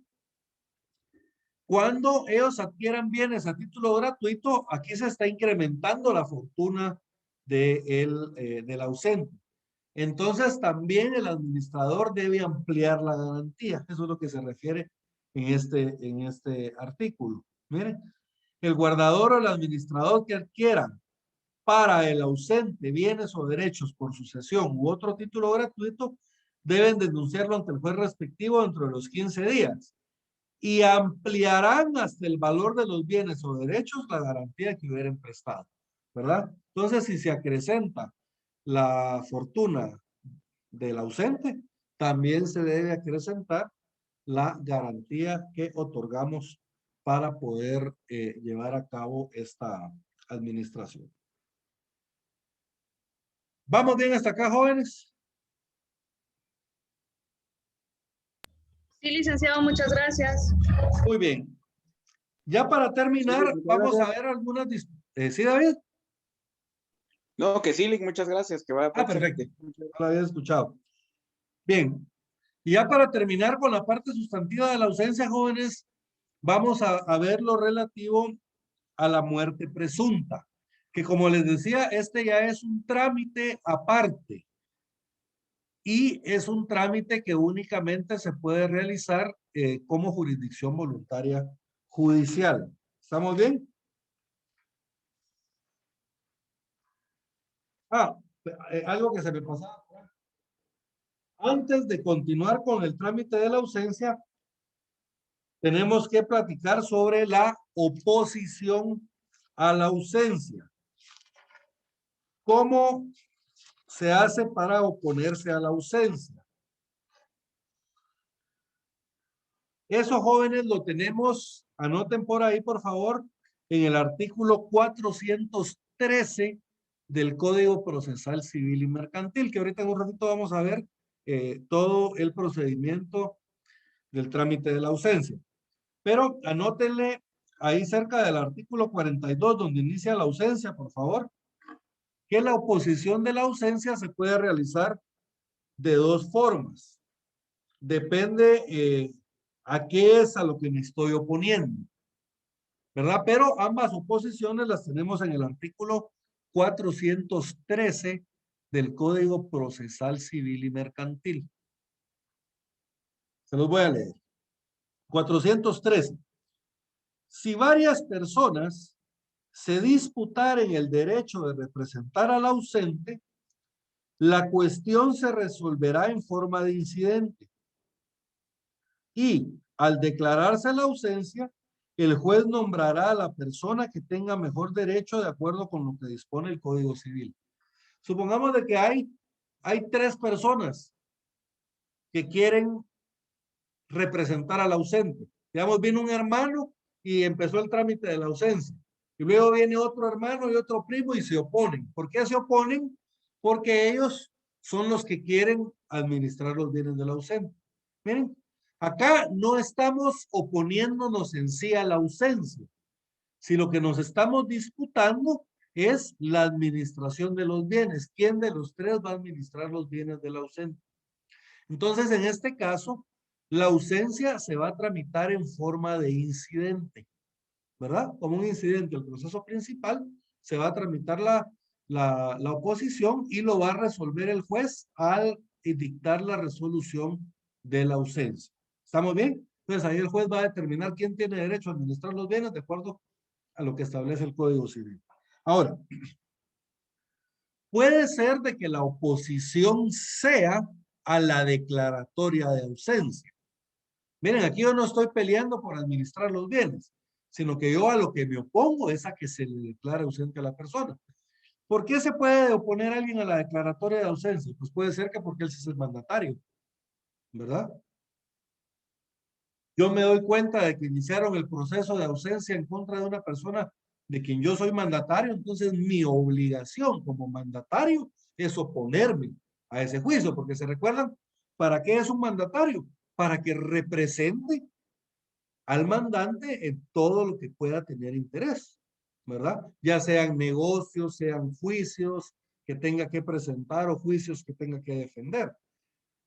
cuando ellos adquieran bienes a título gratuito, aquí se está incrementando la fortuna del ausente. Entonces también el administrador debe ampliar la garantía. Eso es lo que se refiere en este artículo. Miren, el guardador o el administrador que adquieran para el ausente bienes o derechos por sucesión u otro título gratuito deben denunciarlo ante el juez respectivo dentro de los 15 días y ampliarán hasta el valor de los bienes o derechos la garantía que hubieran prestado, ¿verdad? Entonces, si se acrecenta la fortuna del ausente, también se debe acrecentar la garantía que otorgamos para poder llevar a cabo esta administración. ¿Vamos bien hasta acá, jóvenes? Sí, licenciado, muchas gracias. Muy bien. Ya para terminar, Sí, vamos a ver algunas... ¿Sí, David? No, que sí, Lick, muchas gracias, que va Perfecto. excelente. No lo había escuchado. Bien. Y ya para terminar con la parte sustantiva de la ausencia, jóvenes, vamos a ver lo relativo a la muerte presunta, que como les decía, este ya es un trámite aparte y es un trámite que únicamente se puede realizar como jurisdicción voluntaria judicial. ¿Estamos bien? Algo que se me pasaba. Antes de continuar con el trámite de la ausencia, tenemos que platicar sobre la oposición a la ausencia. ¿Cómo se hace para oponerse a la ausencia? Eso, jóvenes, lo tenemos, anoten por ahí, por favor, en el artículo 413 del Código Procesal Civil y Mercantil, que ahorita en un ratito vamos a ver todo el procedimiento del trámite de la ausencia. Pero anótenle ahí cerca del artículo 42, donde inicia la ausencia, por favor, que la oposición de la ausencia se puede realizar de dos formas. Depende a qué es a lo que me estoy oponiendo, ¿verdad? Pero ambas oposiciones las tenemos en el artículo 413 del Código Procesal Civil y Mercantil. Se los voy a leer. 413. Si varias personas se disputaren el derecho de representar al ausente, la cuestión se resolverá en forma de incidente. Y al declararse la ausencia, el juez nombrará a la persona que tenga mejor derecho de acuerdo con lo que dispone el Código Civil. Supongamos de que hay tres personas que quieren representar al ausente. Digamos, vino un hermano y empezó el trámite de la ausencia. Y luego viene otro hermano y otro primo y se oponen. ¿Por qué se oponen? Porque ellos son los que quieren administrar los bienes del ausente. Miren, acá no estamos oponiéndonos en sí a la ausencia, si lo que nos estamos disputando es la administración de los bienes. ¿Quién de los tres va a administrar los bienes del ausente? Entonces, en este caso, la ausencia se va a tramitar en forma de incidente, ¿verdad? Como un incidente, el proceso principal, se va a tramitar la oposición y lo va a resolver el juez al dictar la resolución de la ausencia. ¿Estamos bien? Entonces ahí el juez va a determinar quién tiene derecho a administrar los bienes de acuerdo a lo que establece el Código Civil. Ahora, puede ser de que la oposición sea a la declaratoria de ausencia. Miren, aquí yo no estoy peleando por administrar los bienes, sino que yo a lo que me opongo es a que se le declare ausente a la persona. ¿Por qué se puede oponer a alguien a la declaratoria de ausencia? Pues puede ser que porque él es el mandatario, ¿verdad? Yo me doy cuenta de que iniciaron el proceso de ausencia en contra de una persona de quien yo soy mandatario, entonces mi obligación como mandatario es oponerme a ese juicio, porque se recuerdan, ¿para qué es un mandatario? Para que represente al mandante en todo lo que pueda tener interés, ¿verdad? Ya sean negocios, sean juicios que tenga que presentar o juicios que tenga que defender.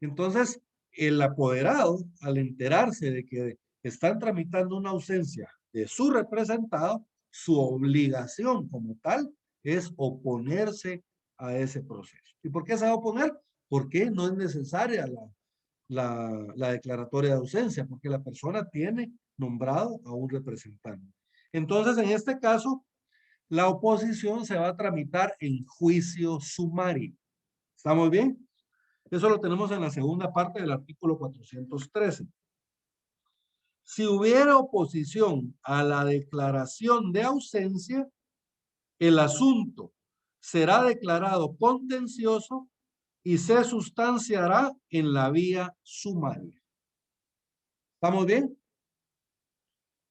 Entonces, el apoderado, al enterarse de que están tramitando una ausencia de su representado, su obligación como tal es oponerse a ese proceso. ¿Y por qué se va a oponer? Porque no es necesaria la declaratoria de ausencia, porque la persona tiene nombrado a un representante. Entonces, en este caso, la oposición se va a tramitar en juicio sumario. ¿Estamos bien? Eso lo tenemos en la segunda parte del artículo 413. Si hubiera oposición a la declaración de ausencia, el asunto será declarado contencioso y se sustanciará en la vía sumaria. ¿Estamos bien?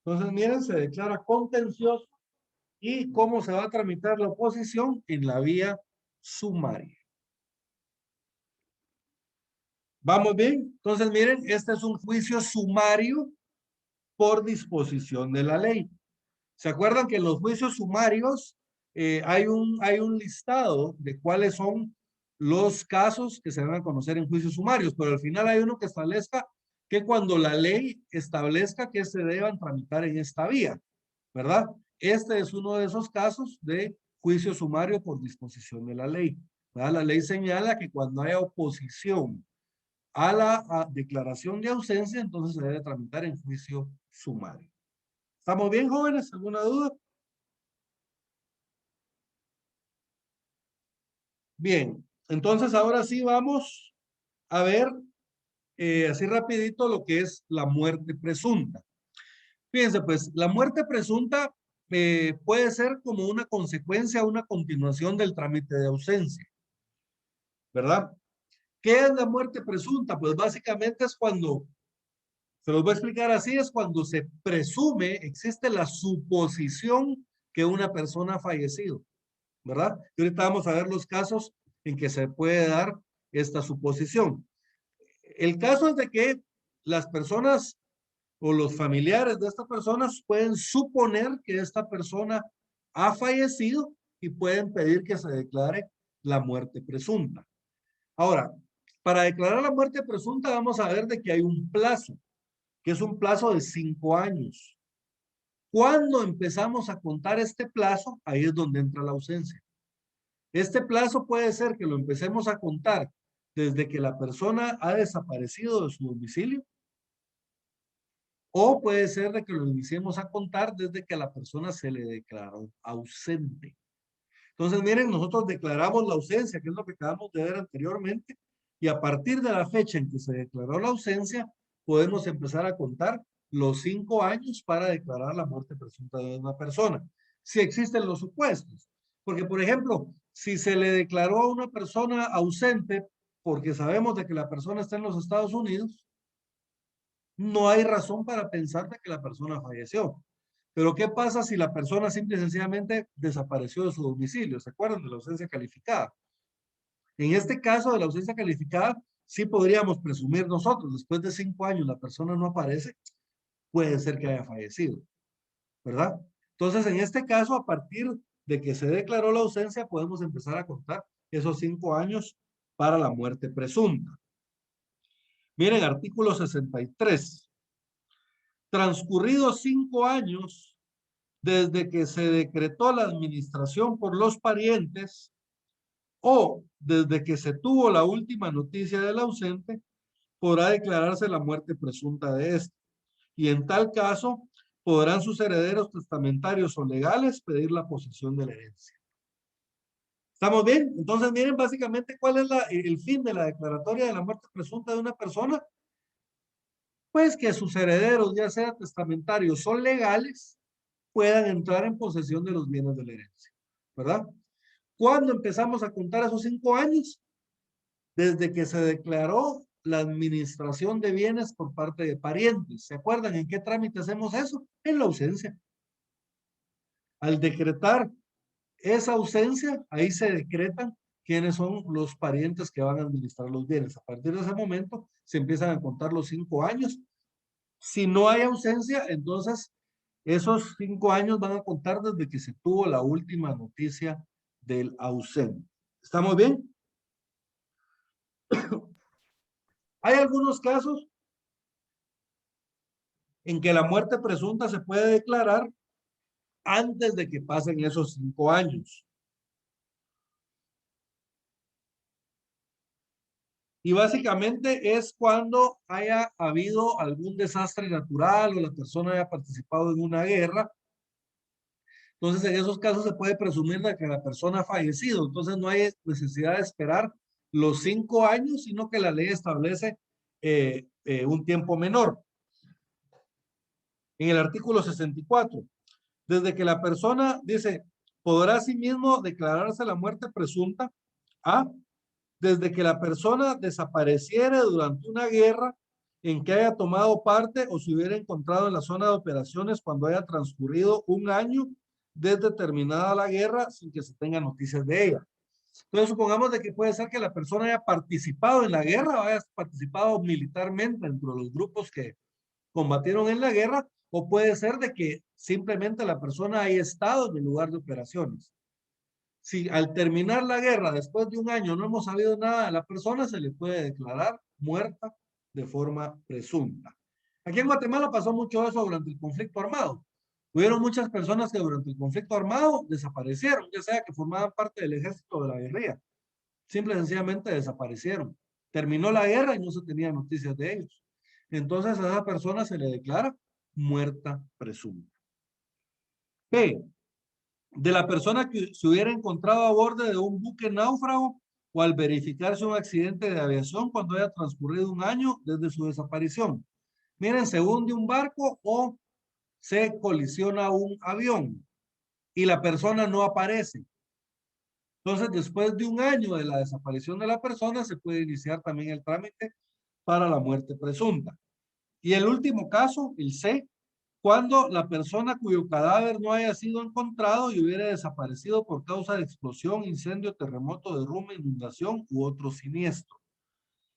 Entonces, miren, se declara contencioso y cómo se va a tramitar la oposición en la vía sumaria. ¿Vamos bien? Entonces, miren, este es un juicio sumario por disposición de la ley. ¿Se acuerdan que en los juicios sumarios hay un listado de cuáles son los casos que se van a conocer en juicios sumarios? Pero al final hay uno que establezca que cuando la ley establezca que se deban tramitar en esta vía, ¿verdad? Este es uno de esos casos de juicio sumario por disposición de la ley, ¿verdad? La ley señala que cuando haya oposición a la declaración de ausencia, entonces se debe tramitar en juicio sumario. ¿Estamos bien, jóvenes? ¿Alguna duda? Bien, entonces ahora sí vamos a ver así rapidito lo que es la muerte presunta. Fíjense, pues la muerte presunta puede ser como una consecuencia, una continuación del trámite de ausencia, ¿verdad? ¿Qué es la muerte presunta? Pues básicamente es cuando, se los voy a explicar así, es cuando se presume, existe la suposición que una persona ha fallecido, ¿verdad? Y ahorita vamos a ver los casos en que se puede dar esta suposición. El caso es de que las personas o los familiares de esta persona pueden suponer que esta persona ha fallecido y pueden pedir que se declare la muerte presunta. Ahora, para declarar la muerte presunta vamos a ver de que hay un plazo, que es un plazo de 5 años. Cuando empezamos a contar este plazo, ahí es donde entra la ausencia. Este plazo puede ser que lo empecemos a contar desde que la persona ha desaparecido de su domicilio, o puede ser de que lo iniciemos a contar desde que a la persona se le declaró ausente. Entonces, miren, nosotros declaramos la ausencia, que es lo que acabamos de ver anteriormente, y a partir de la fecha en que se declaró la ausencia, podemos empezar a contar los 5 años para declarar la muerte presunta de una persona, si existen los supuestos. Porque, por ejemplo, si se le declaró a una persona ausente porque sabemos de que la persona está en los Estados Unidos, no hay razón para pensar de que la persona falleció. Pero ¿qué pasa si la persona simple y sencillamente desapareció de su domicilio? ¿Se acuerdan de la ausencia calificada? En este caso de la ausencia calificada, sí podríamos presumir nosotros, después de 5 años la persona no aparece, puede ser que haya fallecido, ¿verdad? Entonces, en este caso, a partir de que se declaró la ausencia, podemos empezar a contar esos 5 años para la muerte presunta. Miren, artículo 63. Transcurridos 5 años desde que se decretó la administración por los parientes o desde que se tuvo la última noticia del ausente, podrá declararse la muerte presunta de este. Y en tal caso, podrán sus herederos testamentarios o legales pedir la posesión de la herencia. ¿Estamos bien? Entonces, miren básicamente cuál es el fin de la declaratoria de la muerte presunta de una persona. Pues que sus herederos, ya sea testamentarios o legales, puedan entrar en posesión de los bienes de la herencia, ¿verdad? ¿Cuándo empezamos a contar esos 5 años? Desde que se declaró la administración de bienes por parte de parientes. ¿Se acuerdan en qué trámite hacemos eso? En la ausencia. Al decretar esa ausencia, ahí se decretan quiénes son los parientes que van a administrar los bienes. A partir de ese momento se empiezan a contar los 5 años. Si no hay ausencia, entonces esos 5 años van a contar desde que se tuvo la última noticia del ausente. ¿Estamos bien? Hay algunos casos en que la muerte presunta se puede declarar antes de que pasen esos 5 años. Y básicamente es cuando haya habido algún desastre natural o la persona haya participado en una guerra. Entonces, en esos casos se puede presumir de que la persona ha fallecido. Entonces, no hay necesidad de esperar los 5 años, sino que la ley establece un tiempo menor. En el artículo 64, desde que la persona dice, podrá asimismo declararse la muerte presunta, ¿ah? Desde que la persona desapareciera durante una guerra en que haya tomado parte o se hubiera encontrado en la zona de operaciones cuando haya transcurrido un año desde terminada la guerra sin que se tenga noticias de ella. Entonces supongamos de que puede ser que la persona haya participado en la guerra o haya participado militarmente dentro de los grupos que combatieron en la guerra, o puede ser de que simplemente la persona haya estado en el lugar de operaciones. Si al terminar la guerra, después de un año, no hemos sabido nada de la persona, se le puede declarar muerta de forma presunta. Aquí en Guatemala pasó mucho eso durante el conflicto armado. Hubieron muchas personas que durante el conflicto armado desaparecieron, ya sea que formaban parte del ejército de la guerrilla. Simple y sencillamente desaparecieron. Terminó la guerra y no se tenía noticias de ellos. Entonces a esa persona se le declara muerta presunta. B, de la persona que se hubiera encontrado a bordo de un buque náufrago o al verificarse un accidente de aviación cuando haya transcurrido un año desde su desaparición. Miren, se hunde un barco o se colisiona un avión y la persona no aparece. Entonces, después de un año de la desaparición de la persona, se puede iniciar también el trámite para la muerte presunta. Y el último caso, el C, cuando la persona cuyo cadáver no haya sido encontrado y hubiera desaparecido por causa de explosión, incendio, terremoto, derrumbe, inundación u otro siniestro.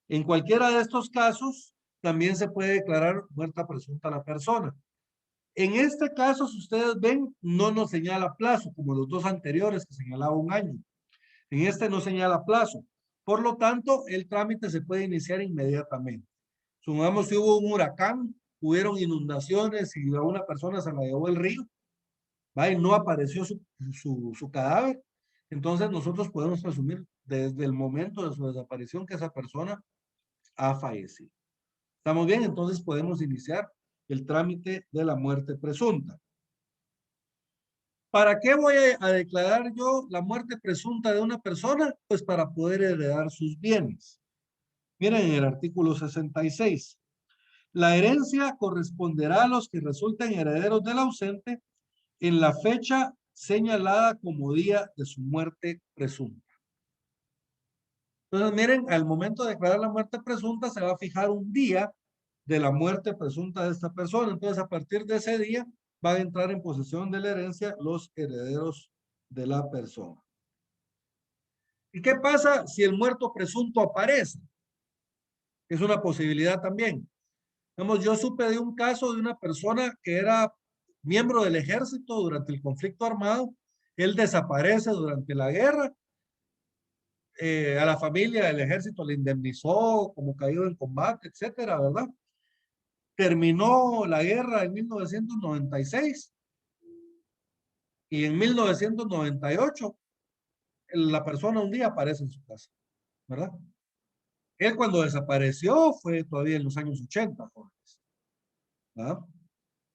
En cualquiera de estos casos, también se puede declarar muerta presunta la persona. En este caso, si ustedes ven, no nos señala plazo, como los dos anteriores que señalaba un año. En este no señala plazo. Por lo tanto, el trámite se puede iniciar inmediatamente. Supongamos si hubo un huracán, hubieron inundaciones y a una persona se la llevó el río, ¿va? Y no apareció su cadáver. Entonces nosotros podemos presumir desde el momento de su desaparición que esa persona ha fallecido. ¿Estamos bien? Entonces podemos iniciar el trámite de la muerte presunta. ¿Para qué voy a declarar yo la muerte presunta de una persona? Pues para poder heredar sus bienes. Miren en el artículo 66. La herencia corresponderá a los que resulten herederos del ausente en la fecha señalada como día de su muerte presunta. Entonces, miren, al momento de declarar la muerte presunta se va a fijar un día de la muerte presunta de esta persona. Entonces, a partir de ese día van a entrar en posesión de la herencia los herederos de la persona. ¿Y qué pasa si el muerto presunto aparece? Es una posibilidad también. Digamos, yo supe de un caso de una persona que era miembro del ejército durante el conflicto armado. Él desaparece durante la guerra. A la familia del ejército le indemnizó como caído en combate, etcétera, ¿verdad? Terminó la guerra en 1996 y en 1998 la persona un día aparece en su casa, ¿verdad? Él cuando desapareció fue todavía en los años 80, jóvenes, ¿verdad?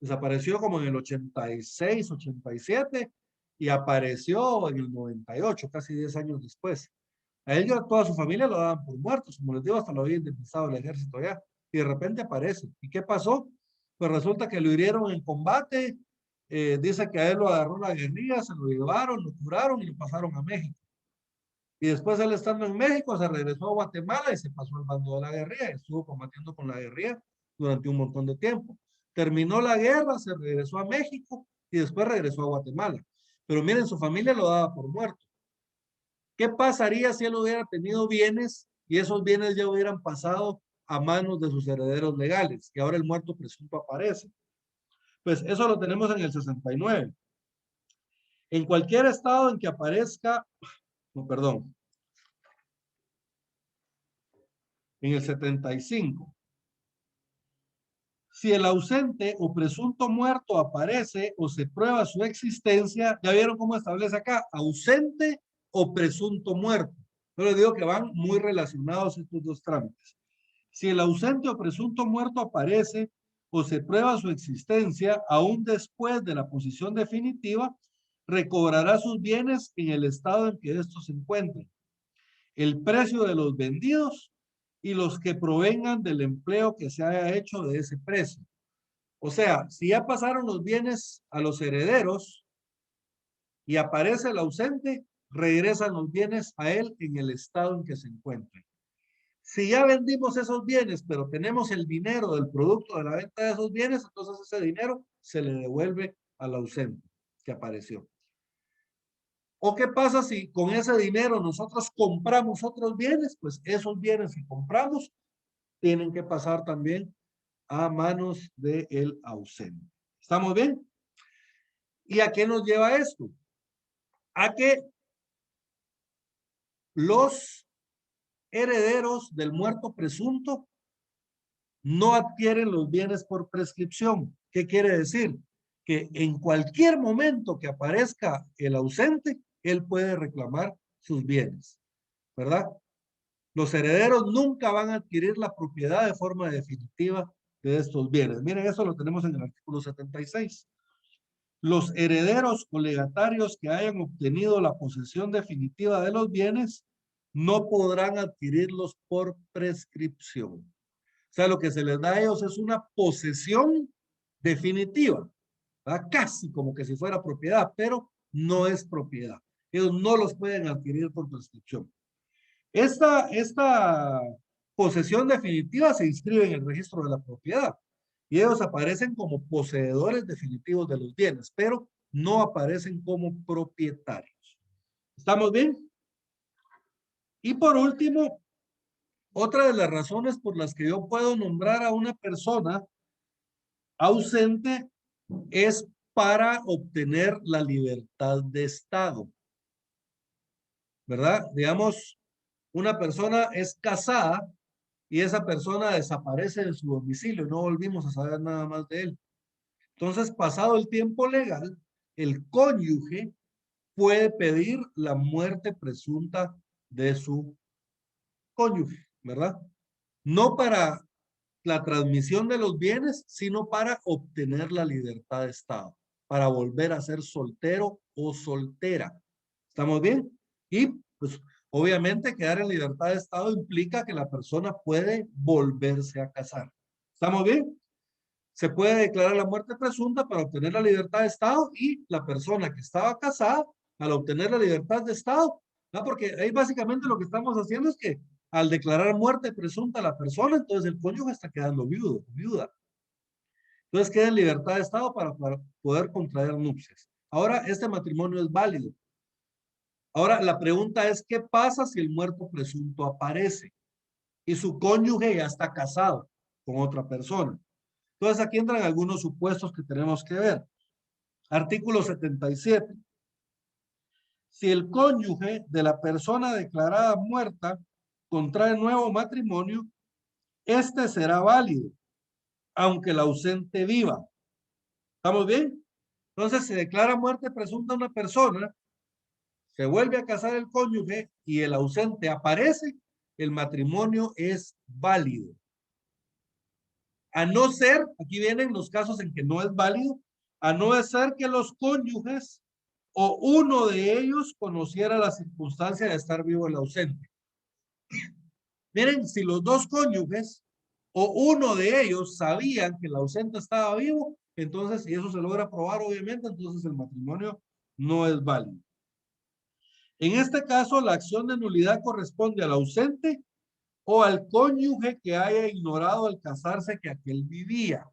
Desapareció como en el 86, 87 y apareció en el 98, casi 10 años después. A él y a toda su familia lo daban por muertos, como les digo, hasta lo había indemnizado el ejército ya. Y de repente aparece. ¿Y qué pasó? Pues resulta que lo hirieron en combate. Dice que a él lo agarró la guerrilla, se lo llevaron, lo curaron y lo pasaron a México. Y después él estando en México se regresó a Guatemala y se pasó al bando de la guerrilla. Estuvo combatiendo con la guerrilla durante un montón de tiempo. Terminó la guerra, se regresó a México y después regresó a Guatemala. Pero miren, su familia lo daba por muerto. ¿Qué pasaría si él hubiera tenido bienes y esos bienes ya hubieran pasado a manos de sus herederos legales y ahora el muerto presunto aparece? Pues eso lo tenemos en el 69. En cualquier estado en que aparezca, no, perdón, en el 75. Si el ausente o presunto muerto aparece o se prueba su existencia, ya vieron cómo establece acá, ausente o presunto muerto. Yo les digo que van muy relacionados estos dos trámites. Si el ausente o presunto muerto aparece o se prueba su existencia, aún después de la posición definitiva, recobrará sus bienes en el estado en que estos se encuentren. El precio de los vendidos y los que provengan del empleo que se haya hecho de ese precio. O sea, si ya pasaron los bienes a los herederos y aparece el ausente, regresan los bienes a él en el estado en que se encuentren. Si ya vendimos esos bienes, pero tenemos el dinero del producto de la venta de esos bienes, entonces ese dinero se le devuelve al ausente que apareció. ¿O qué pasa si con ese dinero nosotros compramos otros bienes? Pues esos bienes que compramos tienen que pasar también a manos del ausente. ¿Estamos bien? ¿Y a qué nos lleva esto? A que los herederos del muerto presunto no adquieren los bienes por prescripción. ¿Qué quiere decir? Que en cualquier momento que aparezca el ausente, él puede reclamar sus bienes, ¿verdad? Los herederos nunca van a adquirir la propiedad de forma definitiva de estos bienes. Miren, eso lo tenemos en el artículo 76. Los herederos o legatarios que hayan obtenido la posesión definitiva de los bienes no podrán adquirirlos por prescripción. O sea, lo que se les da a ellos es una posesión definitiva, ¿verdad? Casi como que si fuera propiedad, pero no es propiedad. Ellos no los pueden adquirir por prescripción. Esta posesión definitiva se inscribe en el registro de la propiedad y ellos aparecen como poseedores definitivos de los bienes, pero no aparecen como propietarios. ¿Estamos bien? Y por último, Otra de las razones por las que yo puedo nombrar a una persona ausente es para obtener la libertad de estado, ¿verdad? Digamos, una persona es casada y esa persona desaparece de su domicilio, no volvimos a saber nada más de él. Entonces, pasado el tiempo legal, el cónyuge puede pedir la muerte presunta de su cónyuge, ¿verdad? No para la transmisión de los bienes, sino para obtener la libertad de estado, para volver a ser soltero o soltera. ¿Estamos bien? Y pues obviamente quedar en libertad de estado implica que la persona puede volverse a casar. ¿Estamos bien? Se puede declarar la muerte presunta para obtener la libertad de estado y la persona que estaba casada al obtener la libertad de estado, ¿no? Porque ahí básicamente lo que estamos haciendo es que al declarar muerte presunta a la persona, entonces el cónyuge está quedando viudo, viuda. Entonces queda en libertad de estado para poder contraer nupcias. Ahora, este matrimonio es válido. Ahora, la pregunta es, ¿qué pasa si el muerto presunto aparece y su cónyuge ya está casado con otra persona? Entonces, aquí entran algunos supuestos que tenemos que ver. Artículo 77. Si el cónyuge de la persona declarada muerta contrae nuevo matrimonio, este será válido, aunque el ausente viva. ¿Estamos bien? Entonces, se declara muerte presunta a una persona, se vuelve a casar el cónyuge y el ausente aparece, el matrimonio es válido. A no ser, aquí vienen los casos en que no es válido, a no ser que los cónyuges o uno de ellos conociera la circunstancia de estar vivo el ausente. Miren, si los dos cónyuges o uno de ellos sabían que el ausente estaba vivo, entonces, si eso se logra probar, obviamente, entonces el matrimonio no es válido. En este caso, la acción de nulidad corresponde al ausente o al cónyuge que haya ignorado al casarse que aquel vivía.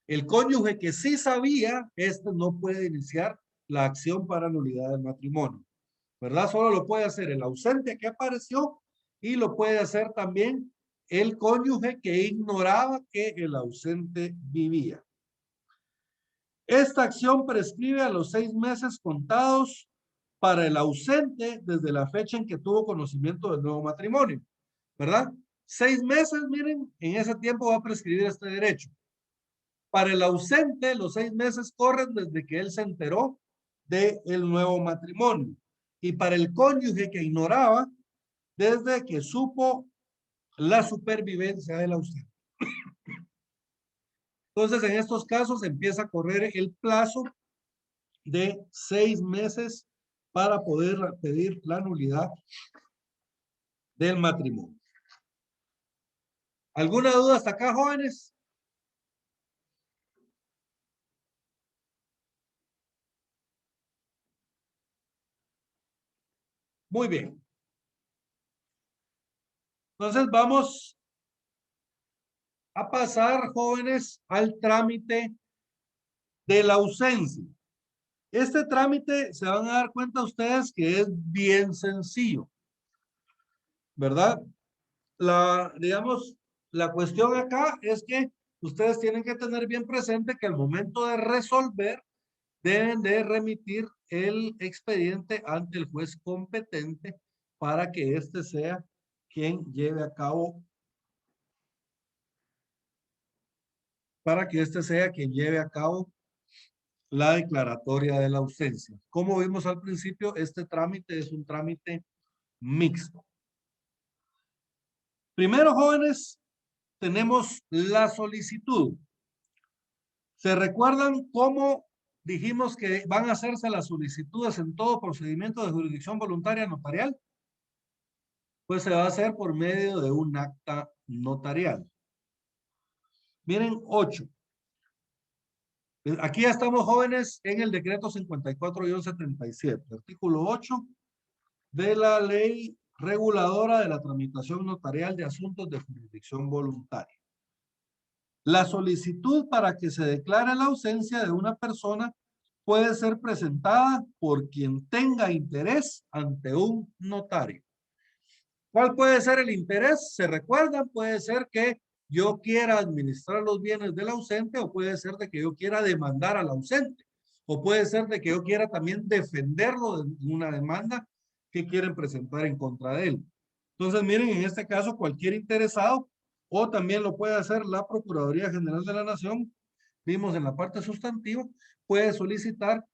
El cónyuge que sí sabía, este no puede iniciar la acción para nulidad del matrimonio, ¿verdad? Solo lo puede hacer el ausente que apareció y lo puede hacer también el cónyuge que ignoraba que el ausente vivía. Esta acción prescribe a los 6 meses contados para el ausente desde la fecha en que tuvo conocimiento del nuevo matrimonio, ¿verdad? 6 meses, miren, en ese tiempo va a prescribir este derecho. Para el ausente, los 6 meses corren desde que él se enteró del nuevo matrimonio. Y para el cónyuge que ignoraba, desde que supo la supervivencia del ausente. Entonces, en estos casos empieza a correr el plazo de 6 meses para poder pedir la nulidad del matrimonio. ¿Alguna duda hasta acá, jóvenes? Muy bien. Entonces vamos a pasar, jóvenes, al trámite de la ausencia. Este trámite se van a dar cuenta ustedes que es bien sencillo, ¿verdad? Digamos, la cuestión acá es que ustedes tienen que tener bien presente que al momento de resolver deben de remitir el expediente ante el juez competente para que éste sea quien lleve a cabo, la declaratoria de la ausencia. Como vimos al principio, este trámite es un trámite mixto. Primero, jóvenes, tenemos la solicitud. ¿Se recuerdan cómo dijimos que van a hacerse las solicitudes en todo procedimiento de jurisdicción voluntaria notarial? Pues se va a hacer por medio de un acta notarial. Miren, 8. Aquí ya estamos, jóvenes, en el decreto 54-77, artículo 8 de la ley reguladora de la tramitación notarial de asuntos de jurisdicción voluntaria. La solicitud para que se declare la ausencia de una persona puede ser presentada por quien tenga interés ante un notario. ¿Cuál puede ser el interés? ¿Se recuerdan? Puede ser que yo quiera administrar los bienes del ausente, o puede ser de que yo quiera demandar al ausente, o puede ser de que yo quiera también defenderlo de una demanda que quieren presentar en contra de él. Entonces, miren, en este caso, cualquier interesado, o también lo puede hacer la Procuraduría General de la Nación, vimos en la parte sustantiva, puede solicitar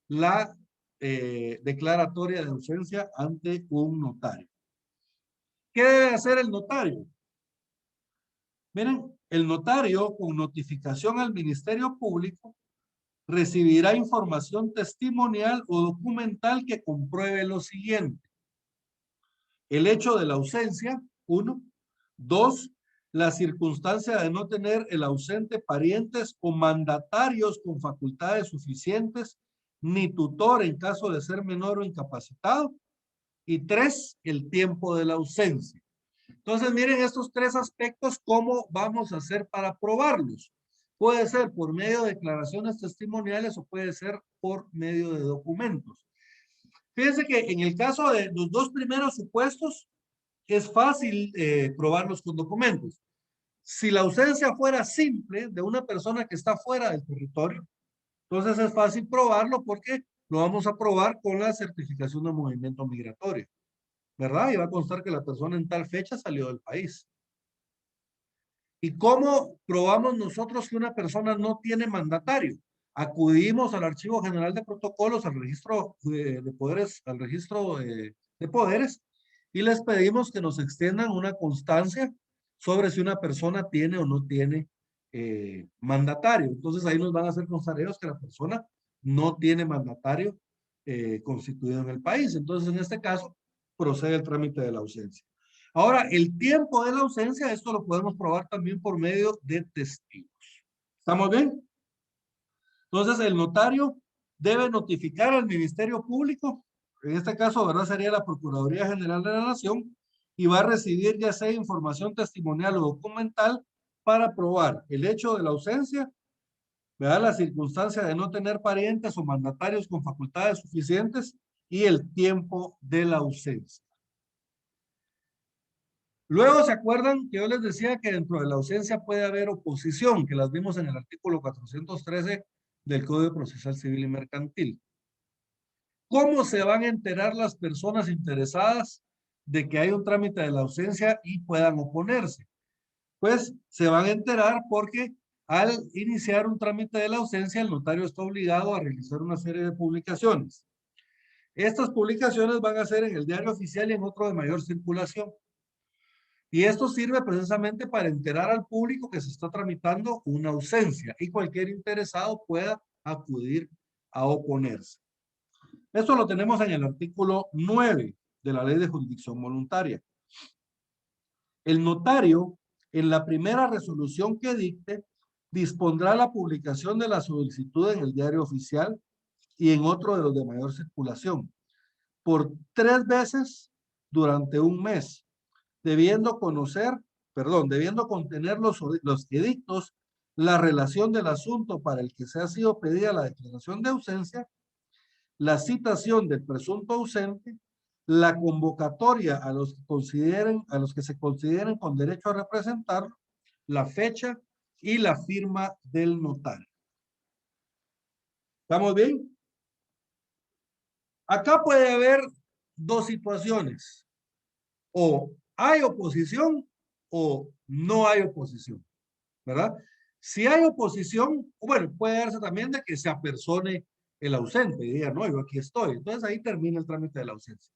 la declaratoria de ausencia ante un notario. ¿Qué debe hacer el notario? Miren, el notario, con notificación al Ministerio Público, recibirá información testimonial o documental que compruebe lo siguiente: el hecho de la ausencia, 1. 2. La circunstancia de no tener el ausente parientes o mandatarios con facultades suficientes, ni tutor en caso de ser menor o incapacitado. Y 3. El tiempo de la ausencia. Entonces, miren estos 3 aspectos, ¿cómo vamos a hacer para probarlos? Puede ser por medio de declaraciones testimoniales o puede ser por medio de documentos. Fíjense que en el caso de los 2 primeros supuestos, es fácil probarlos con documentos. Si la ausencia fuera simple de una persona que está fuera del territorio, entonces es fácil probarlo porque lo vamos a probar con la certificación de movimiento migratorio, ¿verdad? Y va a constar que la persona en tal fecha salió del país. ¿Y cómo probamos nosotros que una persona no tiene mandatario? Acudimos al Archivo General de Protocolos, al registro de poderes, al registro de poderes, y les pedimos que nos extiendan una constancia sobre si una persona tiene o no tiene mandatario. Entonces ahí nos van a hacer constar ellos que la persona no tiene mandatario constituido en el país. Entonces en este caso procede el trámite de la ausencia. Ahora, el tiempo de la ausencia, esto lo podemos probar también por medio de testigos. ¿Estamos bien? Entonces, el notario debe notificar al Ministerio Público, en este caso, ¿verdad? Sería la Procuraduría General de la Nación, y va a recibir ya sea información testimonial o documental para probar el hecho de la ausencia, ¿verdad? La circunstancia de no tener parientes o mandatarios con facultades suficientes y el tiempo de la ausencia. Luego, ¿se acuerdan que yo les decía que dentro de la ausencia puede haber oposición, que las vimos en el artículo 413 del Código Procesal Civil y Mercantil? ¿Cómo se van a enterar las personas interesadas de que hay un trámite de la ausencia y puedan oponerse? Pues se van a enterar porque al iniciar un trámite de la ausencia, el notario está obligado a realizar una serie de publicaciones. Estas publicaciones van a ser en el diario oficial y en otro de mayor circulación. Y esto sirve precisamente para enterar al público que se está tramitando una ausencia y cualquier interesado pueda acudir a oponerse. Esto lo tenemos en el artículo 9 de la Ley de Jurisdicción Voluntaria. El notario, en la primera resolución que dicte, dispondrá la publicación de la solicitud en el diario oficial y en otro de los de mayor circulación, por 3 veces durante un mes, debiendo contener los edictos, la relación del asunto para el que se ha sido pedida la declaración de ausencia, la citación del presunto ausente, la convocatoria a los que se consideren con derecho a representar, la fecha y la firma del notario. ¿Estamos bien? Acá puede haber 2 situaciones. O hay oposición o no hay oposición, ¿verdad? Si hay oposición, bueno, puede darse también de que se apersone el ausente y diga, no, yo aquí estoy. Entonces ahí termina el trámite de la ausencia,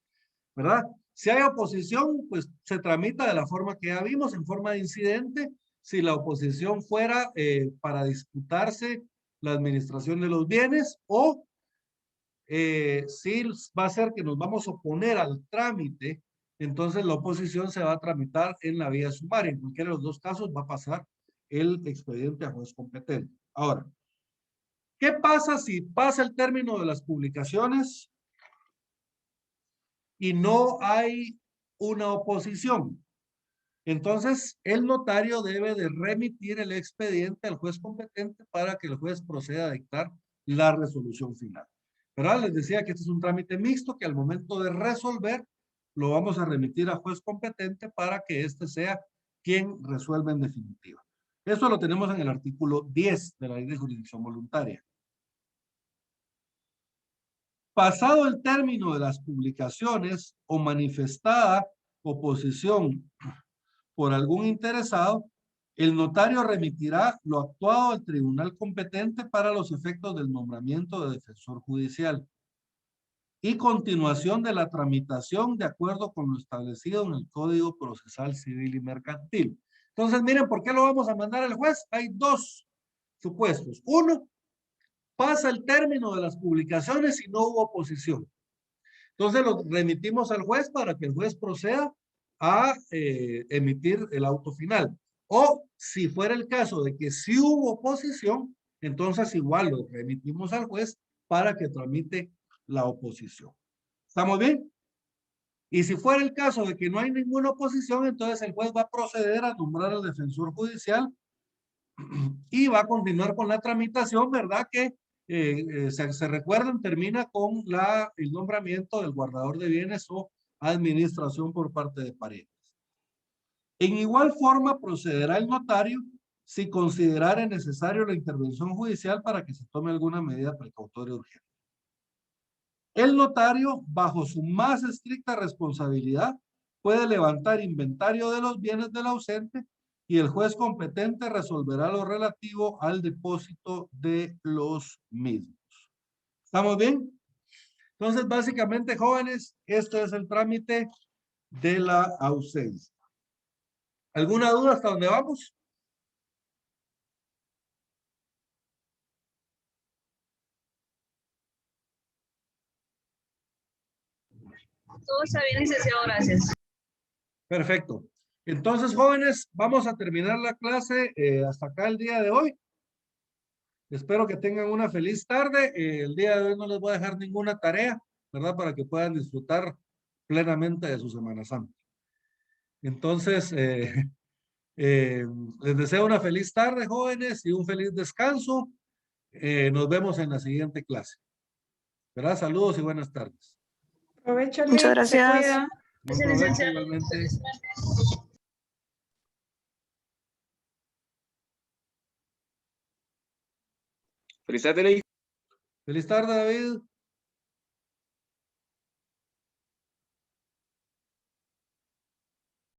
¿verdad? Si hay oposición, pues se tramita de la forma que ya vimos, en forma de incidente. Si la oposición fuera para disputarse la administración de los bienes, o si va a ser que nos vamos a oponer al trámite, entonces la oposición se va a tramitar en la vía sumaria. En cualquiera de los 2 casos va a pasar el expediente a juez competente. Ahora, ¿qué pasa si pasa el término de las publicaciones y no hay una oposición? Entonces, el notario debe de remitir el expediente al juez competente para que el juez proceda a dictar la resolución final. ¿Verdad? Les decía que este es un trámite mixto que al momento de resolver lo vamos a remitir a juez competente para que éste sea quien resuelva en definitiva. Eso lo tenemos en el artículo 10 de la Ley de Jurisdicción Voluntaria. Pasado el término de las publicaciones o manifestada oposición por algún interesado, el notario remitirá lo actuado al tribunal competente para los efectos del nombramiento de defensor judicial y continuación de la tramitación de acuerdo con lo establecido en el Código Procesal Civil y Mercantil. Entonces, miren, ¿por qué lo vamos a mandar al juez? Hay dos supuestos. Uno, pasa el término de las publicaciones y no hubo oposición. Entonces lo remitimos al juez para que el juez proceda a emitir el auto final. O si fuera el caso de que sí hubo oposición, entonces igual lo remitimos al juez para que tramite la oposición. ¿Estamos bien? Y si fuera el caso de que no hay ninguna oposición, entonces el juez va a proceder a nombrar al defensor judicial y va a continuar con la tramitación, ¿verdad? Que se recuerdan, termina con el nombramiento del guardador de bienes o administración por parte de parientes. En igual forma procederá el notario si considerare necesario la intervención judicial para que se tome alguna medida precautoria urgente. El notario, bajo su más estricta responsabilidad, puede levantar inventario de los bienes del ausente y el juez competente resolverá lo relativo al depósito de los mismos. ¿Estamos bien? Entonces, básicamente, jóvenes, este es el trámite de la ausencia. ¿Alguna duda hasta dónde vamos? Todo está bien, licenciado, gracias. Perfecto. Entonces, jóvenes, vamos a terminar la clase hasta acá el día de hoy. Espero que tengan una feliz tarde. El día de hoy no les voy a dejar ninguna tarea, ¿verdad? Para que puedan disfrutar plenamente de su Semana Santa. Entonces, les deseo una feliz tarde, jóvenes, y un feliz descanso. Nos vemos en la siguiente clase. ¿Verdad? Saludos y buenas tardes. Provecho, Muchas se gracias. cuida. Buen Gracias, provecho licenciado. igualmente. Feliz tarde, Ley. Feliz tarde, David.